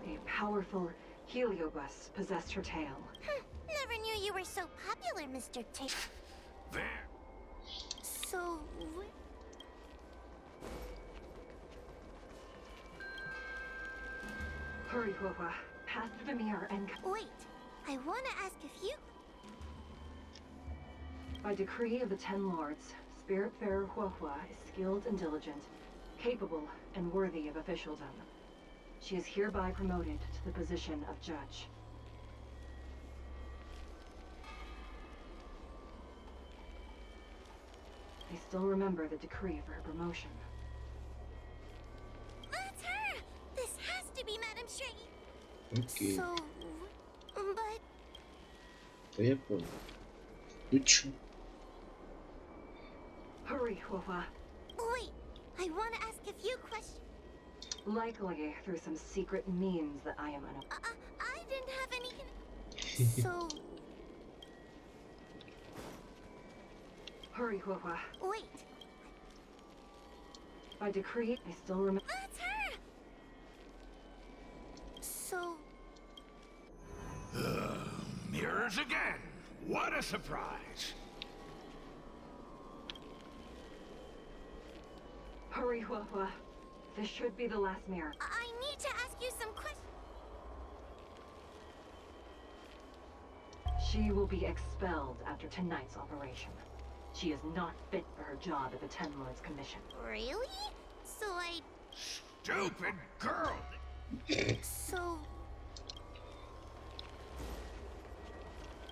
Speaker 6: A powerful heliobus possessed her tail.
Speaker 3: Never knew you were so popular, Mr. T.
Speaker 5: There.
Speaker 3: So...
Speaker 6: Hurry, Huahua. Pass through the mirror and
Speaker 3: Wait, I want to ask a few...
Speaker 6: By decree of the Ten Lords, Spiritfarer Huahua is skilled and diligent, capable and worthy of officialdom. She is hereby promoted to the position of judge. I still remember the decree for her promotion.
Speaker 3: That's her! This has to be Madam Shrey.
Speaker 1: Окей.
Speaker 3: So... But...
Speaker 1: Да я понял. Ну чё?
Speaker 6: Hurry, Huahua.
Speaker 3: Wait, I want to ask a few questions.
Speaker 6: Likely through some secret means that I am unaware.
Speaker 3: I didn't have any... So...
Speaker 6: Hurry, Huahua.
Speaker 3: Wait,
Speaker 6: By decree, I still remember.
Speaker 3: that's her! So...
Speaker 5: Mirrors again. What a surprise.
Speaker 6: Hurry, Huahua. This should be the last mirror.
Speaker 3: I need to ask you some questions.
Speaker 6: She will be expelled after tonight's operation. She is not fit for her job at the Ten Lords Commission.
Speaker 3: Really? So I...
Speaker 5: Stupid girl.
Speaker 3: So...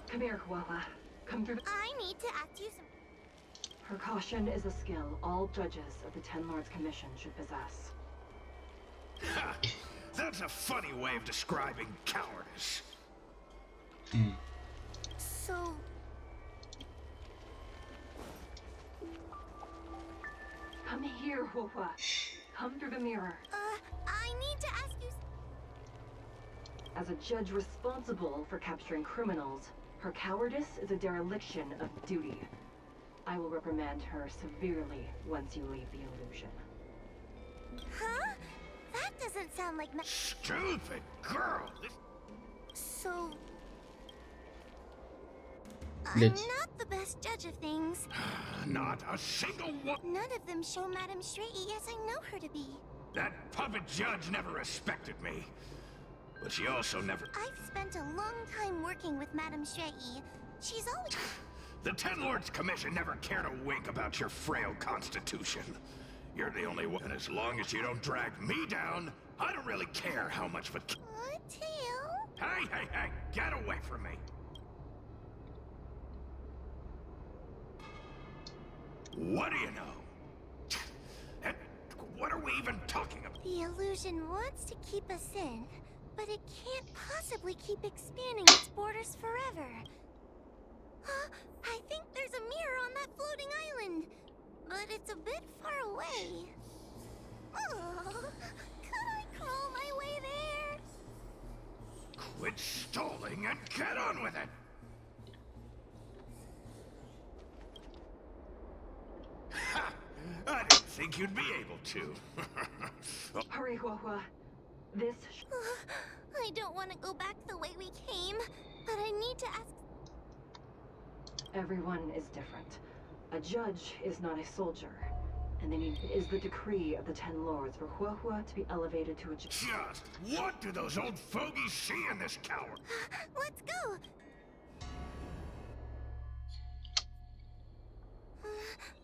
Speaker 6: Come here, Huahua. Come through the...
Speaker 3: I need to ask you some...
Speaker 6: Her caution is a skill all judges of the Ten Lords Commission should possess.
Speaker 5: Ha! That's a funny way of describing cowardice.
Speaker 3: So...
Speaker 6: Come here, Huahua. Come through the mirror.
Speaker 3: I need to ask you...
Speaker 6: As a judge responsible for capturing criminals, her cowardice is a dereliction of duty. I will reprimand her severely once you leave the illusion.
Speaker 3: Huh? That doesn't sound like...
Speaker 5: Stupid girl.
Speaker 3: So... I'm
Speaker 1: Блять.
Speaker 3: not the best judge of things.
Speaker 5: Not a single one.
Speaker 3: None of them show Madam Shrey as I know her to be.
Speaker 5: That puppet judge never respected me. But she also never...
Speaker 3: I've spent a long time working with Madam Shrey. She's always...
Speaker 5: The Ten Lords Commission never cared a wink about your frail constitution. You're the only one, and as long as you don't drag me down, I don't really care how much of a...
Speaker 3: Tail?
Speaker 5: Hey, get away from me. What do you know? And what are we even talking about?
Speaker 3: The illusion wants to keep us in, but it can't possibly keep expanding its borders forever. I think there's a mirror on that floating island, but it's a bit far away. Oh, could I crawl my way there?
Speaker 5: Quit stalling and get on with it! Ha! I didn't think you'd be able to.
Speaker 6: Hurry, Huahua. This.
Speaker 3: I don't want to go back the way we came, but I need to ask.
Speaker 6: Everyone is different. A judge is not a soldier. And it is the decree of the Ten Lords for Huahua to be elevated to a judge.
Speaker 5: Just what do those old fogies see in this coward?
Speaker 3: Let's go!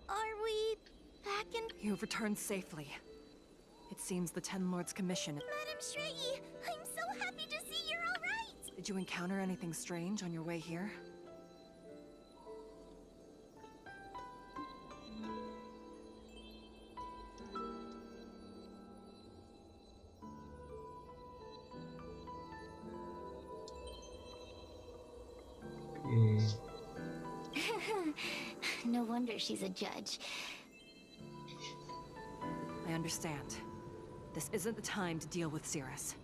Speaker 3: Are we back in...
Speaker 6: You have returned safely. It seems the Ten Lords Commission...
Speaker 3: Madam Shrey, I'm so happy to see you're all right!
Speaker 6: Did you encounter anything strange on your way here?
Speaker 3: No wonder she's a judge.
Speaker 6: I understand. This isn't the time to deal with Cirrus.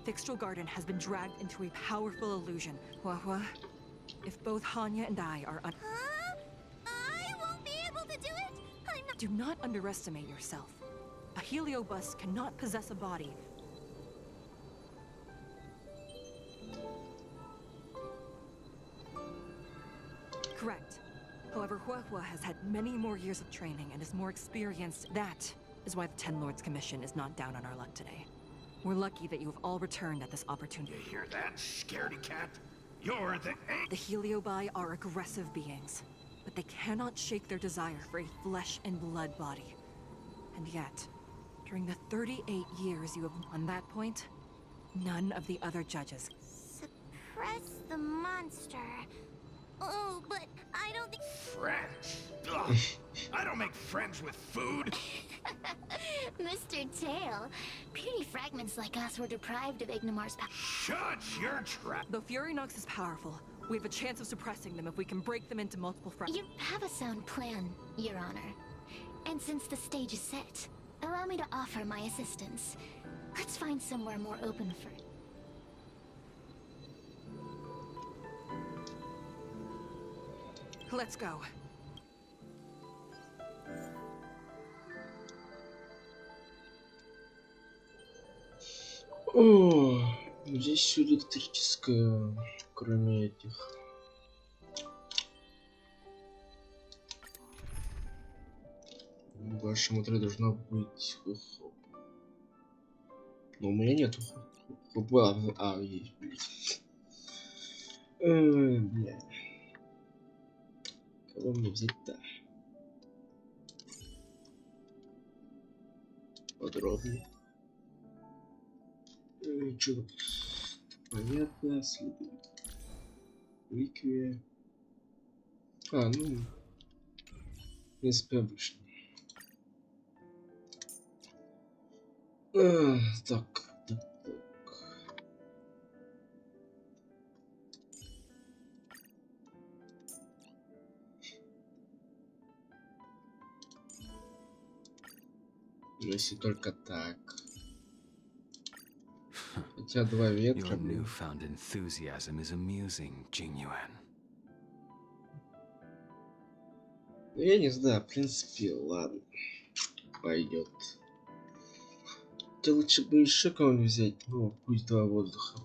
Speaker 6: Thixtral Garden has been dragged into a powerful illusion. Huahua, if both Hanya and I are
Speaker 3: Huh? I won't be able to do it! I'm not...
Speaker 6: Do not underestimate yourself. A heliobus cannot possess a body. Correct. However, Huahua has had many more years of training and is more experienced. That is why the Ten Lords Commission is not down on our luck today. We're lucky that you have all returned at this opportunity.
Speaker 5: You hear that, scaredy cat? You're the...
Speaker 6: The Heliobi are aggressive beings, but they cannot shake their desire for a flesh and blood body. And yet, during the 38 years you have on that point, none of the other judges...
Speaker 3: Suppress the monster. Oh, but I don't think...
Speaker 5: Friends? Ugh, I don't make friends with food.
Speaker 3: Mr. Tail, puny fragments like us were deprived of Ignimar's power.
Speaker 5: Shut your trap.
Speaker 6: Though Fury Nox is powerful, we have a chance of suppressing them if we can break them into multiple fragments.
Speaker 3: You have a sound plan, Your Honor. And since the stage is set, allow me to offer my assistance. Let's find somewhere more open for...
Speaker 6: Let's go.
Speaker 1: О, здесь все электрическое, кроме этих. В вашем отряде должно быть... Но у меня нету. Есть, блин. Бля. Кого мне взять-то? Подробнее. Что тут? Понятно, следы. Ликвия. Ну, в принципе, обычно. Так. Если только так. Хотя два ветра.
Speaker 4: Your newfound enthusiasm is amusing, Jingyuan.
Speaker 1: Ну, я не знаю, в принципе, ладно. Пойдет. Хотя лучше бы еще кого-нибудь взять, ну, пусть два воздуха.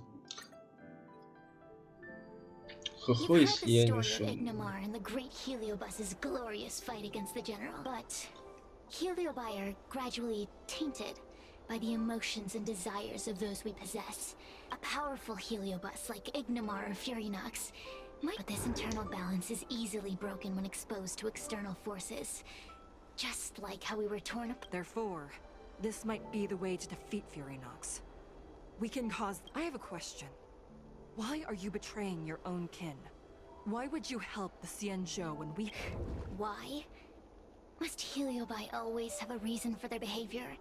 Speaker 1: Хо-хо, если я не шел.
Speaker 3: Ignimar and the great Heliobus's glorious fight against the general, but Heliobi are gradually tainted by the emotions and desires of those we possess. A powerful Heliobus like Ignimar or Fury Nox might, but this internal balance is easily broken when exposed to external forces. Just like how we were torn apart.
Speaker 6: Therefore, this might be the way to defeat Fury Nox. We can cause... I have a question. Why are you betraying your own kin? Why would you help the Xianzhou when we...
Speaker 3: Why? Must Heliobi always have a reason for their behavior?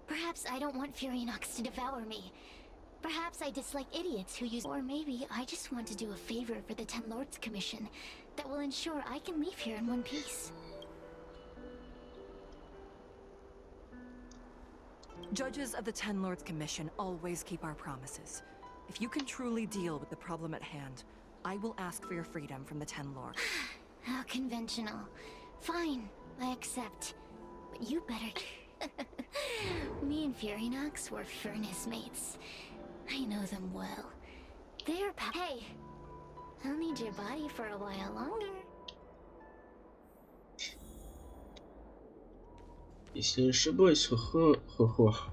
Speaker 3: Perhaps I don't want Fury Nox to devour me. Perhaps I dislike idiots who use... Or maybe I just want to do a favor for the Ten Lords Commission that will ensure I can leave here in one piece.
Speaker 6: Judges of the Ten Lords Commission always keep our promises. If you can truly deal with the problem at hand, I will ask for your freedom from the Ten Lords.
Speaker 3: How conventional. Fine, I accept. But you better... Me and Furinox were furnace mates. I know them well. They're Hey! I'll need your body for a while longer.
Speaker 1: Если не ошибаюсь, Хо-Хо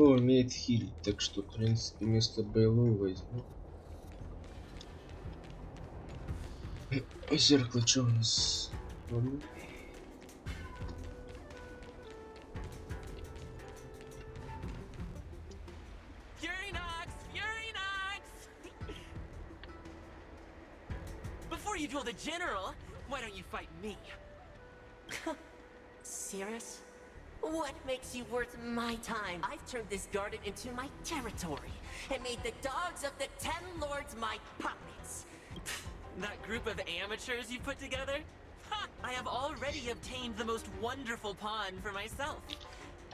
Speaker 1: умеет хилить, так что, в принципе, вместо Бейлу возьму. Зеркало, что у нас?
Speaker 9: Before you duel the general, why don't you fight me? Serious? What makes you worth my time? I've turned this garden into my territory and made the dogs of the Ten Lords my puppets. That group of amateurs you put together? Ha! I have already obtained the most wonderful pawn for myself.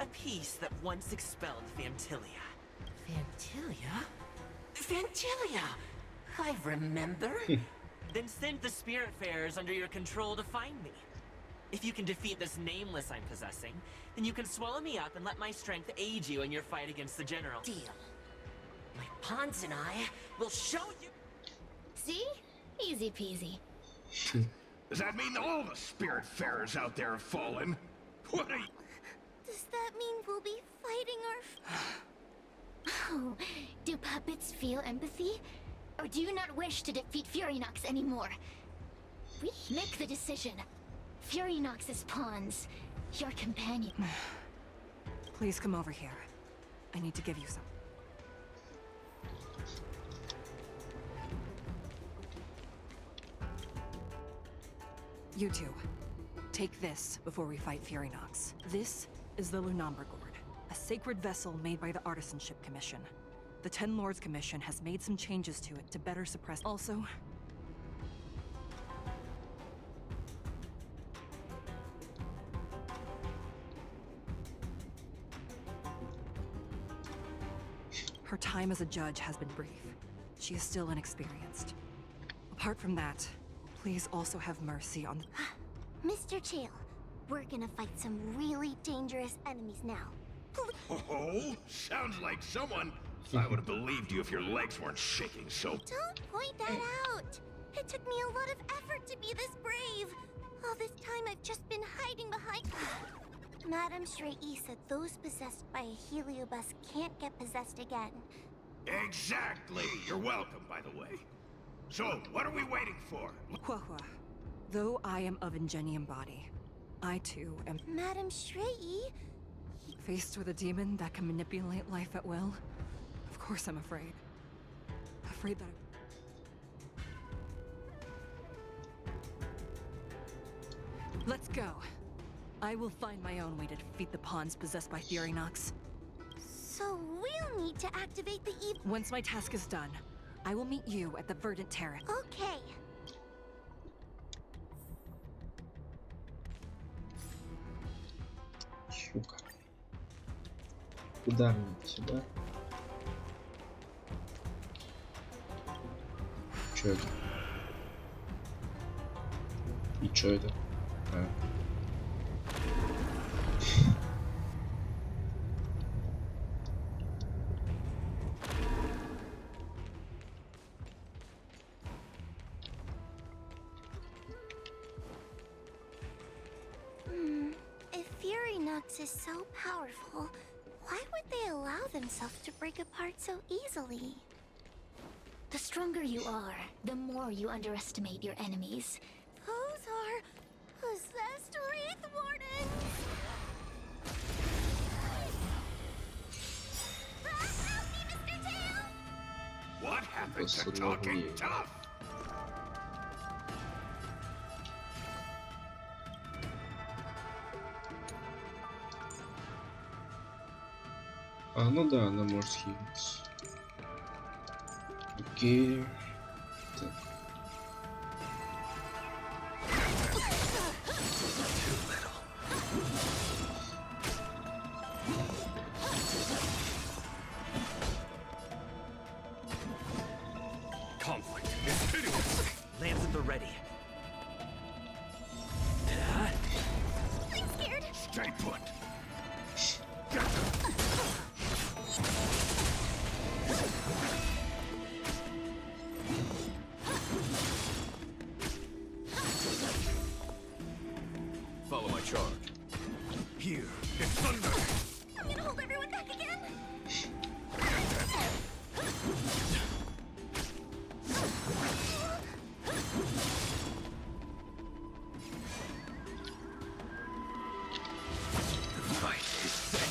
Speaker 9: A piece that once expelled Fantilia. Fantilia? Fantilia! I remember. Then send the Spiritfarers under your control to find me. If you can defeat this nameless I'm possessing, then you can swallow me up and let my strength aid you in your fight against the general. Deal. My pawns and I will show you.
Speaker 3: See? Easy peasy.
Speaker 5: Does that mean all the Spiritfarers out there have fallen? What are you...
Speaker 3: Does that mean we'll be fighting our... Oh, do puppets feel empathy? Or do you not wish to defeat Furinox anymore? We make the decision. Furinox's pawns, your companion.
Speaker 6: Please come over here. I need to give you some. You two, take this before we fight Furinox. This is the Lunambra Gourd, a sacred vessel made by the Artisanship Commission. The Ten Lords Commission has made some changes to it to better suppress. Also, her time as a judge has been brief. She is still inexperienced. Apart from that, please also have mercy on the...
Speaker 3: Mr. Chael, we're gonna fight some really dangerous enemies now.
Speaker 5: Oh, sounds like someone... I would have believed you if your legs weren't shaking so...
Speaker 3: Don't point that out! It took me a lot of effort to be this brave. All this time I've just been hiding behind... Madame Shrey said those possessed by a heliobus can't get possessed again.
Speaker 5: Exactly! You're welcome, by the way. So, what are we waiting for?
Speaker 6: Huahua, though I am of Ingenium body, I too am...
Speaker 3: Madame Shrey?
Speaker 6: Faced with a demon that can manipulate life at will? Of course I'm afraid. Afraid that Let's go. I will find my own way to defeat the pawns possessed by Furinox.
Speaker 3: So we'll need to activate the
Speaker 6: Once my task is done, I will meet you at the Verdant Terrace.
Speaker 3: Okay.
Speaker 1: Сука. Куда мне? Сюда? Чё это? И чё это? А.
Speaker 3: If Furinox is so powerful, why would they allow themselves to break apart so easily? The stronger you are, the more you underestimate your enemies. Those are possessed Wraith Wardens! Help me, Mr. Tail!
Speaker 5: What happened to talking tough?
Speaker 1: А, ну да, она может хилиться. Окей. Так.
Speaker 5: conflict is hideous.
Speaker 4: Lands at the ready.
Speaker 3: I'm scared.
Speaker 5: Stay put. Follow my charge. Here, it's thunder.
Speaker 3: I'm gonna hold everyone back again.
Speaker 5: The fight is set.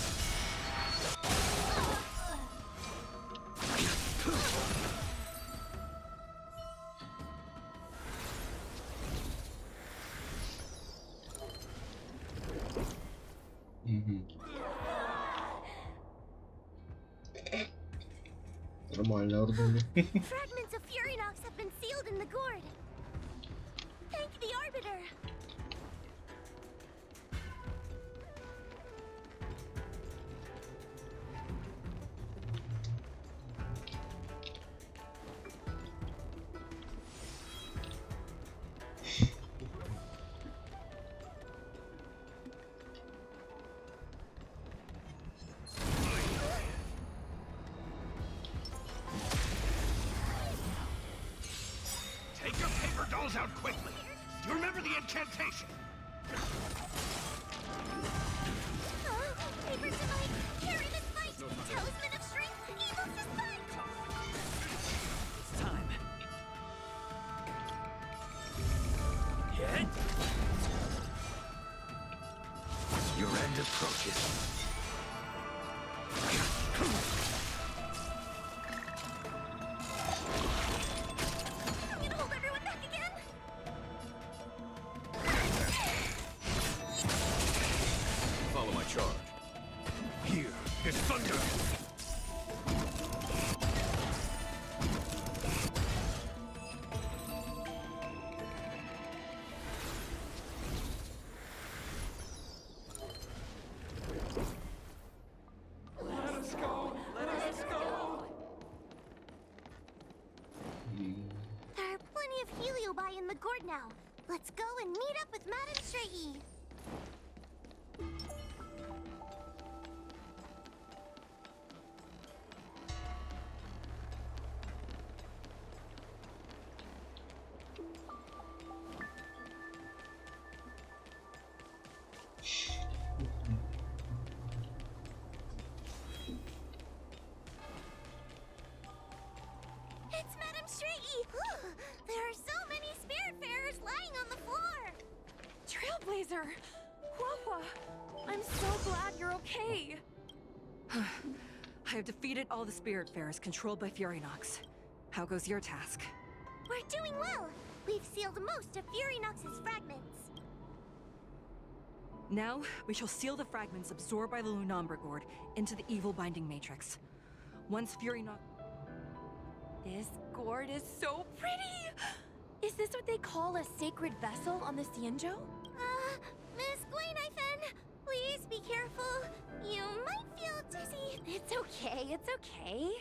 Speaker 1: Нормально ордами.
Speaker 3: Fragments of Furynox have been sealed in the gourd. Thank the Arbiter.
Speaker 5: Take your paper dolls out quickly. Do you remember the incantation?
Speaker 3: Paper Delight, carry this fight. Talisman of strength, evil despite.
Speaker 4: It's time. Hit!
Speaker 5: Your end approaches.
Speaker 3: I'm gonna hold everyone back again.
Speaker 5: Follow my charge. Here is thunder.
Speaker 3: There are plenty of heliobi in the gourd now. Let's go and meet up with Madame Straighty. It's Madame Straighty! There are so many spiritfarers lying on the floor!
Speaker 7: Trailblazer! Wawa! I'm so glad you're okay.
Speaker 6: I have defeated all the Spiritfarers controlled by Furynox. How goes your task?
Speaker 3: We're doing well! We've sealed most of Furynox's fragments.
Speaker 6: Now, we shall seal the fragments absorbed by the Lunombra Gourd into the evil binding matrix. Once Furynox...
Speaker 7: This gourd is so pretty! Is this what they call a sacred vessel on the Xianzhou?
Speaker 3: Miss Gwainifan, please be careful. You might feel dizzy.
Speaker 7: It's okay, it's okay.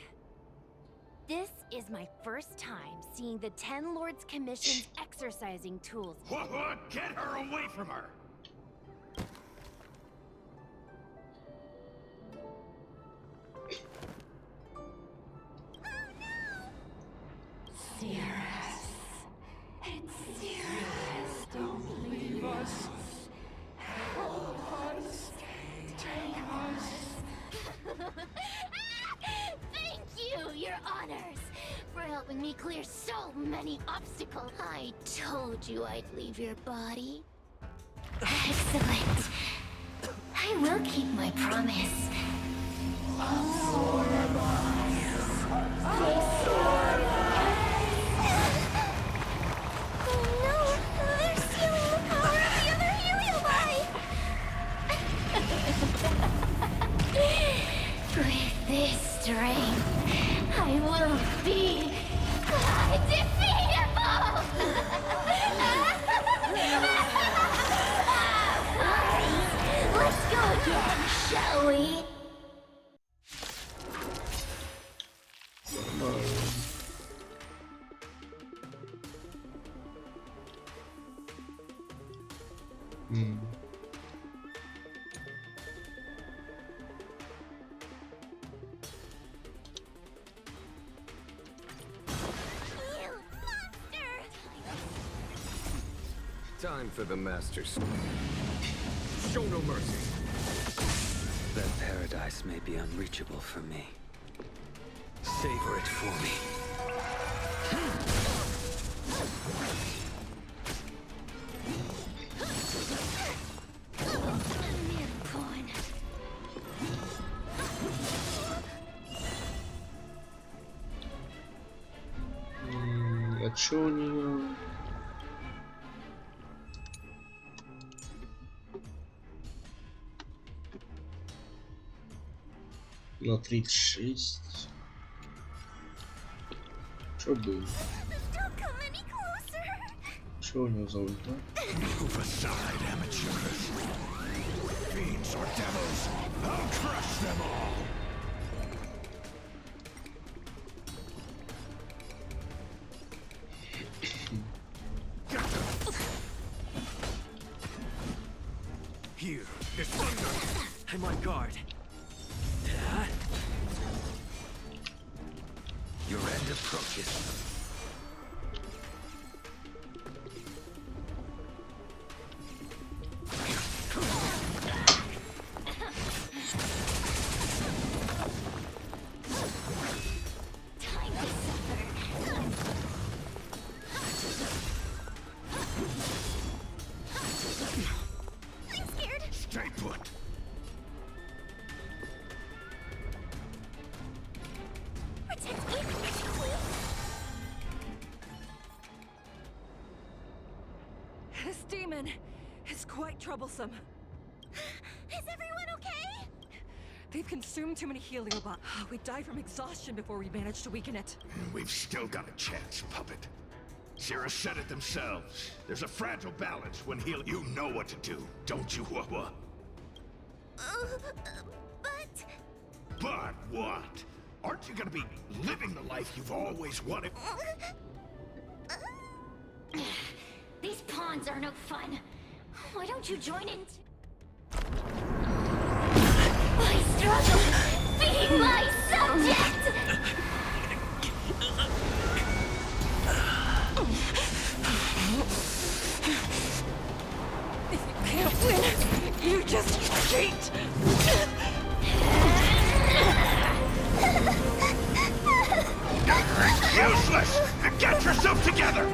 Speaker 7: This is my first time seeing the Ten Lords Commission's exercising tools.
Speaker 5: What? Get her away from her!
Speaker 8: Cirrus. It's Cirrus. Don't leave us. Help us. Take us.
Speaker 3: Thank you, your honors, for helping me clear so many obstacles. I told you I'd leave your body. Excellent. I will keep my promise. Absorb us. Absorb us. Oh no, they're stealing the power of the other heliobi. With this strength, I will be undefeatable! Let's go again, shall we?
Speaker 10: Time for the master's. Show no mercy.
Speaker 11: That paradise may be unreachable for me. Savor it for me.
Speaker 1: А чё у нее? На 36. Чё было? Чё у него за ульта?
Speaker 5: Move aside, amateurs. Fiends or devils, I'll crush them all. Here, this thunder.
Speaker 4: I'm on guard.
Speaker 11: Your end approaches.
Speaker 5: Stay put.
Speaker 6: This demon is quite troublesome.
Speaker 7: Is everyone okay?
Speaker 6: They've consumed too many heliobots. We died from exhaustion before we managed to weaken it.
Speaker 5: And we've still got a chance, puppet. Sierra said it themselves. There's a fragile balance when you know what to do, don't you, Wawa?
Speaker 7: But...
Speaker 5: But what? Aren't you gonna be living the life you've always wanted?
Speaker 3: These pawns are no fun. Why don't you join in? I struggle being my subject!
Speaker 6: If you can't win, you just cheat!
Speaker 5: Useless! Get yourself together!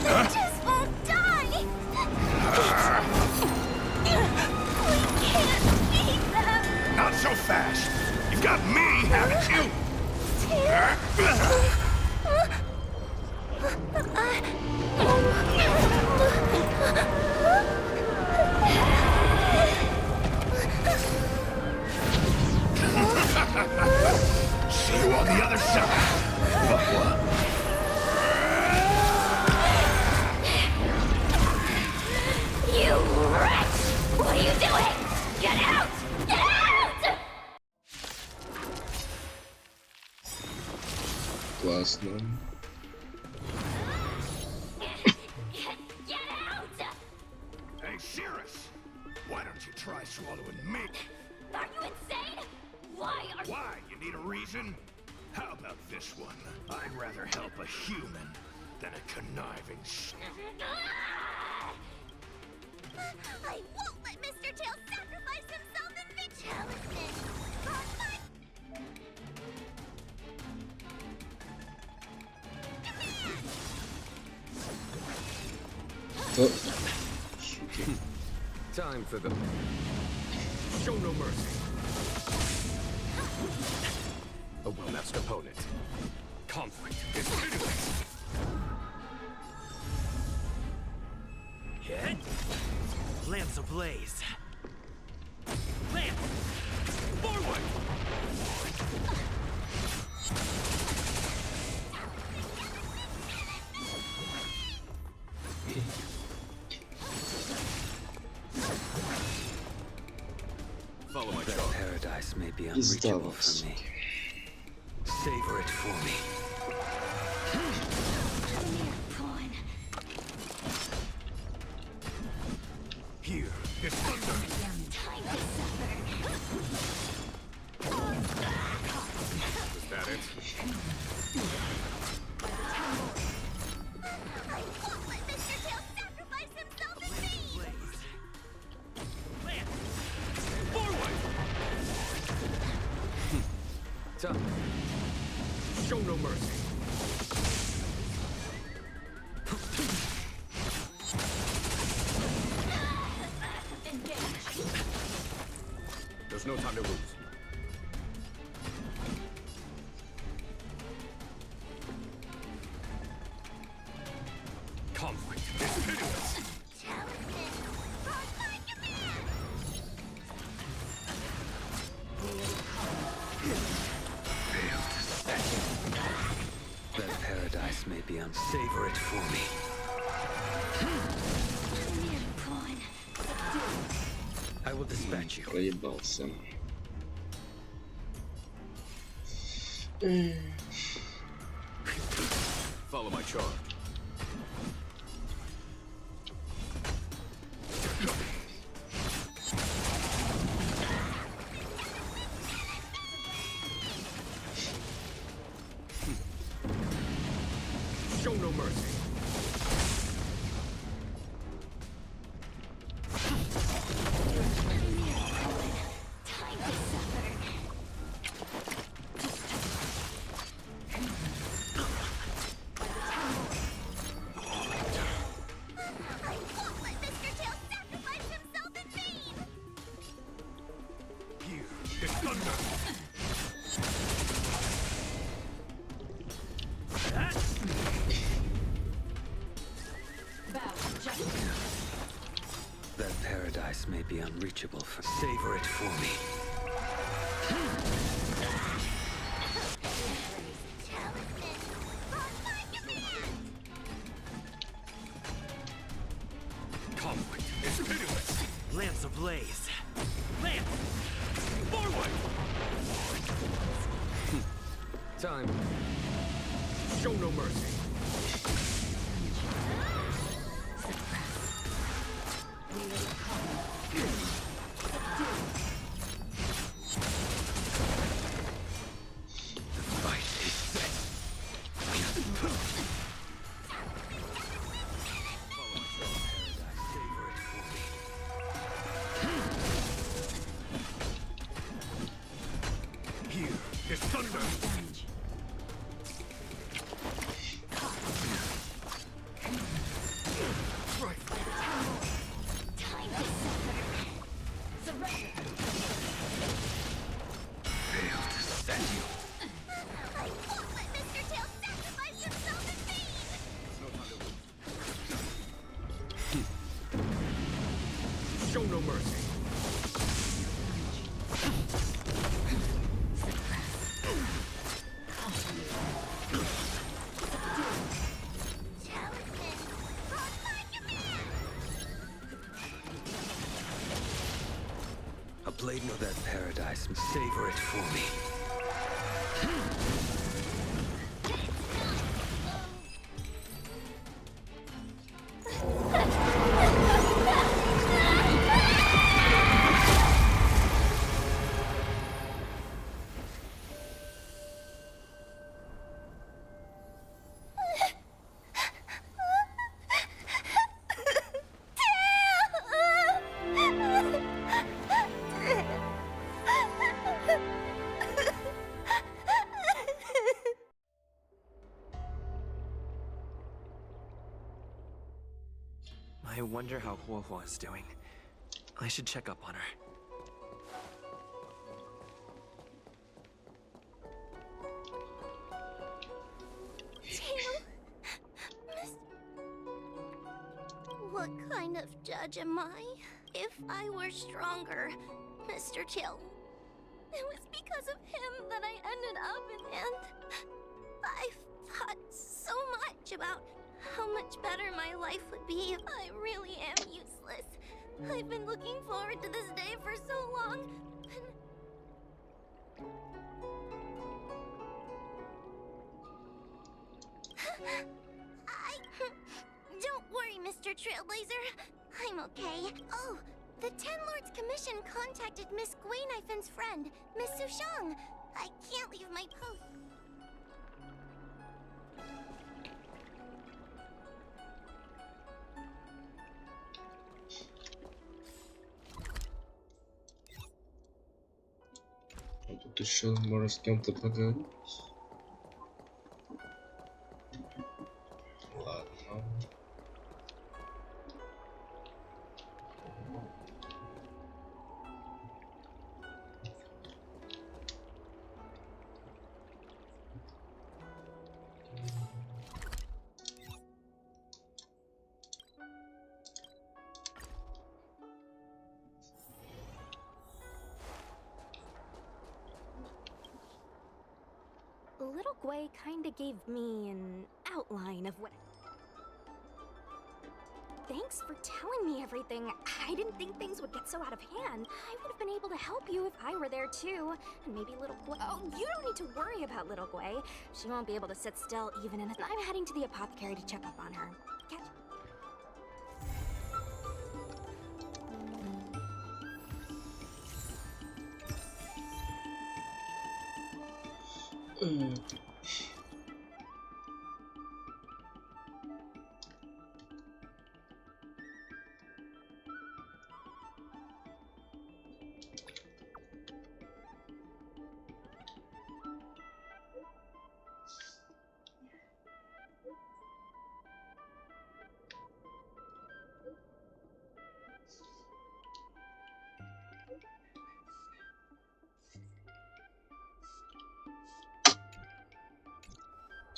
Speaker 7: They just won't die! We can't beat them!
Speaker 5: Not so fast! You've got me, haven't you? See you on the other side!
Speaker 3: You wretch! What are you doing? Get out! Get out!
Speaker 1: Классно.
Speaker 3: Get out!
Speaker 5: Hey, Cirrus! Why don't you try swallowing me?
Speaker 3: Are you insane? Why are you...
Speaker 5: Why? You need a reason? How about this one? I'd rather help a human than a conniving
Speaker 7: I won't let Mr. Tail sacrifice himself in victory!
Speaker 10: Time for the... Show no mercy. A well-matched opponent. Conflict is pitiless.
Speaker 4: Hit. Lance ablaze. Lance! Forward!
Speaker 10: Follow my
Speaker 11: That
Speaker 10: charge.
Speaker 11: paradise may be unreachable for me. Savor it for me.
Speaker 3: Pawn.
Speaker 5: Here, this thunder.
Speaker 3: Time to suffer.
Speaker 10: Is that it?
Speaker 7: I won't let Mr. Tail sacrifice
Speaker 10: Show no mercy. There's no time to lose. Conflict is pitiless.
Speaker 11: That paradise may be unsavor it for me. I will dispatch you.
Speaker 1: Проебался.
Speaker 10: Follow my charge. Show no mercy. Here is thunder.
Speaker 11: That paradise may be unreachable for savor it for me.
Speaker 10: Conflict is pitiless.
Speaker 9: Lance ablaze. Lance!
Speaker 10: Forward! Time. Show no mercy.
Speaker 11: The fight is set. Savor it for me.
Speaker 10: Here is thunder. Right.
Speaker 11: Fail to set you.
Speaker 3: I won't let Mr. Tail sacrifice himself in vain!
Speaker 10: Show no mercy.
Speaker 11: A blade of that paradise. Savor it for me.
Speaker 4: I wonder how Huohuo is doing. I should check up on her.
Speaker 3: What kind of judge am I? If I were stronger, Mr. Tail, it was because of him that I ended up in and I've thought so much about how much better my life would be if I really am useless. I've been looking forward to this day for so long. Don't worry, Mr. Trailblazer. I'm okay. Oh, the Ten Lords Commission contacted Miss Guinaifin's friend, Miss Sushang. I can't leave my post.
Speaker 1: еще может с кем-то поговорить. Ладно.
Speaker 7: Little Gwei kinda gave me an outline of what... Thanks for telling me everything. I didn't think things would get so out of hand. I would have been able to help you if I were there too. And maybe Little Gwei... Oh, you don't need to worry about Little Gwei. She won't be able to sit still even in a... I'm heading to the apothecary to check up on her. Catch...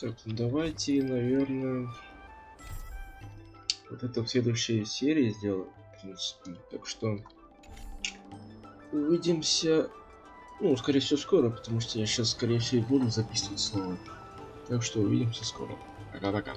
Speaker 1: Так, ну давайте, наверное, вот это в следующей серии сделаем, в принципе. Так что увидимся, ну, скорее всего, скоро, потому что я сейчас, скорее всего, буду записывать снова. Так что увидимся скоро. Пока-пока.